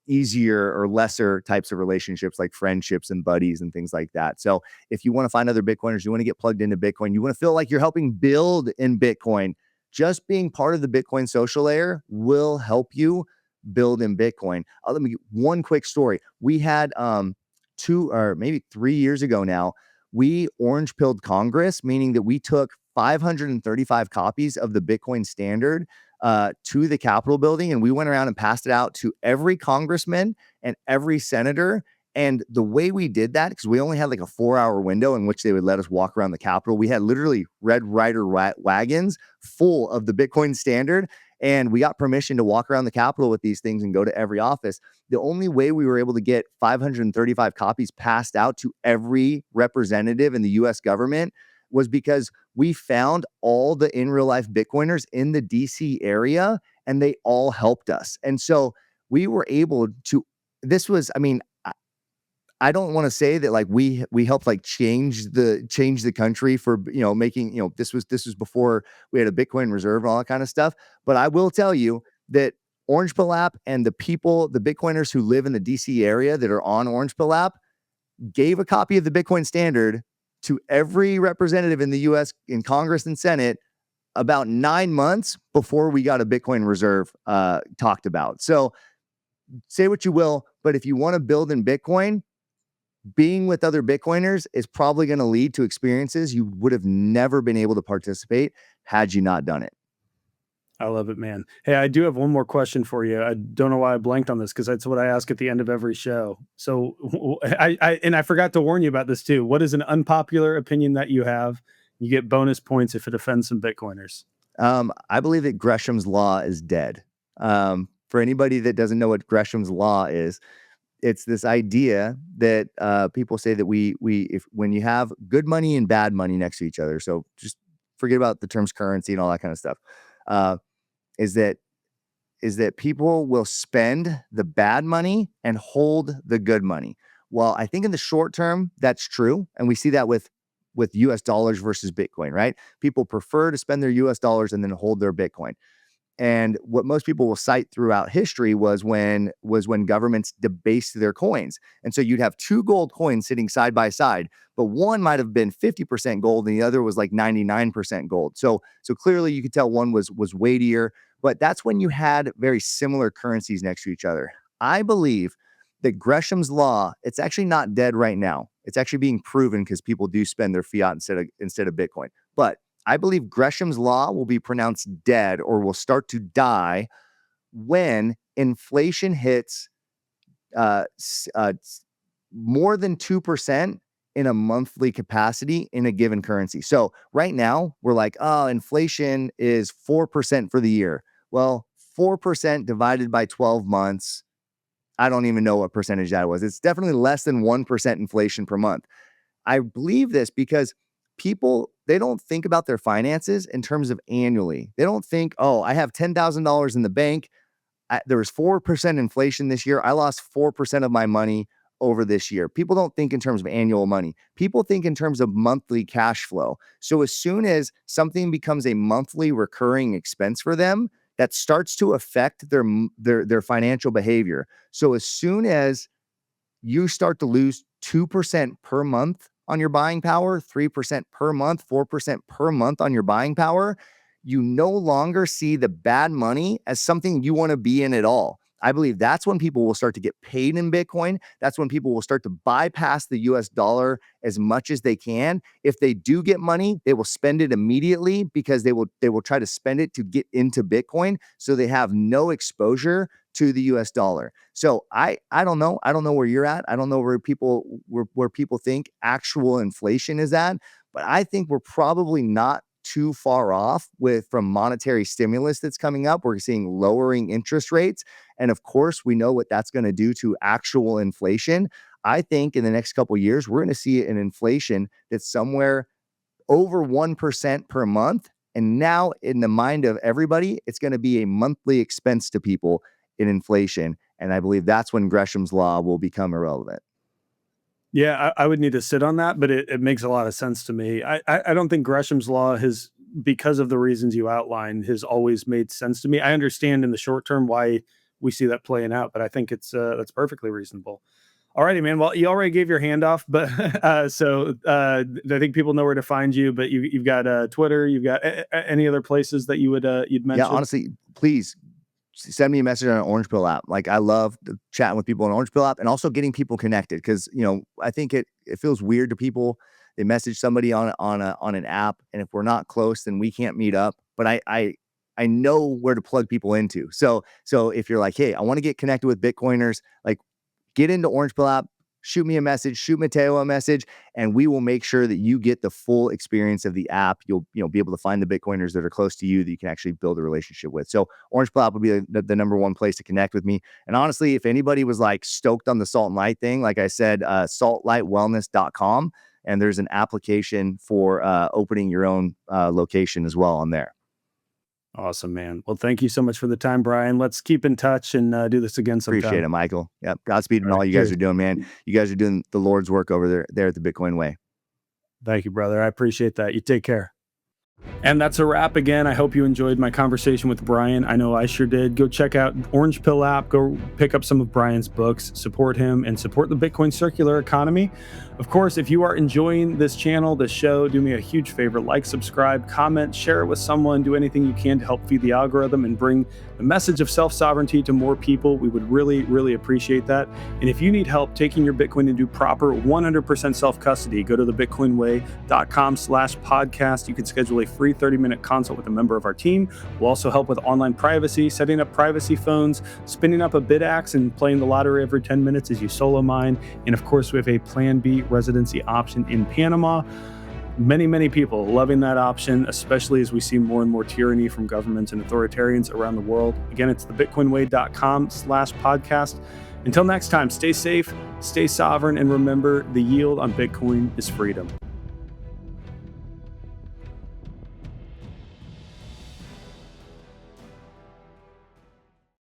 easier or lesser types of relationships like friendships and buddies and things like that. So if you want to find other Bitcoiners, you want to get plugged into Bitcoin, you want to feel like you're helping build in Bitcoin, just being part of the Bitcoin social layer will help you build in Bitcoin. Let me give one quick story. We had 2 or maybe 3 years ago now, we orange pilled Congress, meaning that we took 535 copies of the Bitcoin standard to the Capitol building, and we went around and passed it out to every congressman and every senator. And the way we did that, because we only had like a 4-hour window in which they would let us walk around the Capitol, we had literally Red Ryder wagons full of the Bitcoin standard. And we got permission to walk around the Capitol with these things and go to every office. The only way we were able to get 535 copies passed out to every representative in the US government was because we found all the in real life Bitcoiners in the DC area and they all helped us. And so we were able to, this was, I mean, I don't want to say that like we helped like change the country for making this was before we had a Bitcoin reserve and all that kind of stuff. But I will tell you that Orange Pill app and the Bitcoiners who live in the DC area that are on Orange Pill app gave a copy of the Bitcoin standard to every representative in the US in Congress and Senate about 9 months before we got a Bitcoin reserve talked about. So say what you will, but if you want to build in Bitcoin, being with other Bitcoiners is probably going to lead to experiences you would have never been able to participate had you not done it. I love it, man. Hey, I do have one more question for you. I don't know why I blanked on this because that's what I ask at the end of every show. So I forgot to warn you about this too. What is an unpopular opinion that you have? You get bonus points if it offends some Bitcoiners. I believe that Gresham's law is dead. For anybody that doesn't know what Gresham's law is, it's this idea that people say that when you have good money and bad money next to each other, so just forget about the terms currency and all that kind of stuff, is that people will spend the bad money and hold the good money. Well, I think in the short term that's true, and we see that with US dollars versus Bitcoin, right? People prefer to spend their US dollars and then hold their Bitcoin. And what most people will cite throughout history was when governments debased their coins. And so you'd have 2 gold coins sitting side by side, but one might have been 50% gold and the other was like 99% gold. So clearly you could tell one was weightier, but that's when you had very similar currencies next to each other. I believe that Gresham's law, it's actually not dead right now. It's actually being proven because people do spend their fiat instead of Bitcoin. But I believe Gresham's law will be pronounced dead or will start to die when inflation hits more than 2% in a monthly capacity in a given currency. So right now we're like, oh, inflation is 4% for the year. Well, 4% divided by 12 months, I don't even know what percentage that was. It's definitely less than 1% inflation per month. I believe this because people, they don't think about their finances in terms of annually. They don't think, oh, I have $10,000 in the bank. There was 4% inflation this year. I lost 4% of my money over this year. People don't think in terms of annual money. People think in terms of monthly cash flow. So as soon as something becomes a monthly recurring expense for them, that starts to affect their financial behavior. So as soon as you start to lose 2% per month on your buying power, 3% per month, 4% per month on your buying power, you no longer see the bad money as something you want to be in at all. I believe that's when people will start to get paid in Bitcoin. That's when people will start to bypass the US dollar as much as they can. If they do get money, they will spend it immediately because they will try to spend it to get into Bitcoin so they have no exposure to the US dollar. So I don't know. I don't know where you're at. I don't know where people think actual inflation is at, but I think we're probably not too far off from monetary stimulus that's coming up. We're seeing lowering interest rates. And of course, we know what that's going to do to actual inflation. I think in the next couple of years, we're going to see an inflation that's somewhere over 1% per month. And now, in the mind of everybody, it's going to be a monthly expense to people in inflation. And I believe that's when Gresham's law will become irrelevant. Yeah, I would need to sit on that, but it makes a lot of sense to me. I don't think Gresham's law has, because of the reasons you outlined, has always made sense to me. I understand in the short term why we see that playing out, but I think that's perfectly reasonable. All righty, man. Well, you already gave your hand off, but I think people know where to find you. But you've got Twitter. You've got any other places that you'd mention? Yeah, honestly, please send me a message on an Orange Pill app. Like, I love chatting with people on Orange Pill app and also getting people connected, because I think it feels weird to people. They message somebody on an app, and if we're not close, then we can't meet up. But I know where to plug people into. So if you're like, hey, I want to get connected with Bitcoiners, like, get into Orange Pill app, shoot me a message, shoot Mateo a message, and we will make sure that you get the full experience of the app. You'll be able to find the Bitcoiners that are close to you that you can actually build a relationship with. So Orange Pill app would be the number one place to connect with me. And honestly, if anybody was like stoked on the Salt and Light thing, like I said, saltlightwellness.com, and there's an application for opening your own location as well on there. Awesome, man. Well, thank you so much for the time, Brian. Let's keep in touch and do this again sometime. Appreciate it, Michael. Yep. Godspeed and All all right, you guys cheers. are doing, man. You guys are doing the Lord's work over there at the Bitcoin Way. Thank you, brother. I appreciate that. You take care. And that's a wrap again. I hope you enjoyed my conversation with Brian. I know I sure did. Go check out Orange Pill app. Go pick up some of Brian's books, support him, and support the Bitcoin circular economy. Of course, if you are enjoying this channel, this show, do me a huge favor. Like, subscribe, comment, share it with someone. Do anything you can to help feed the algorithm and bring the message of self-sovereignty to more people. We would really, really appreciate that. And if you need help taking your Bitcoin into proper 100% self-custody, go to thebitcoinway.com/podcast. You can schedule a free 30-minute consult with a member of our team. We'll also help with online privacy, setting up privacy phones, spinning up a bidax, and playing the lottery every 10 minutes as you solo mine. And of course, we have a Plan B residency option in Panama. Many people loving that option, especially as we see more and more tyranny from governments and authoritarians around the world. Again, it's thebitcoinway.com/podcast. Until next time, stay safe, stay sovereign, and remember, the yield on Bitcoin is freedom.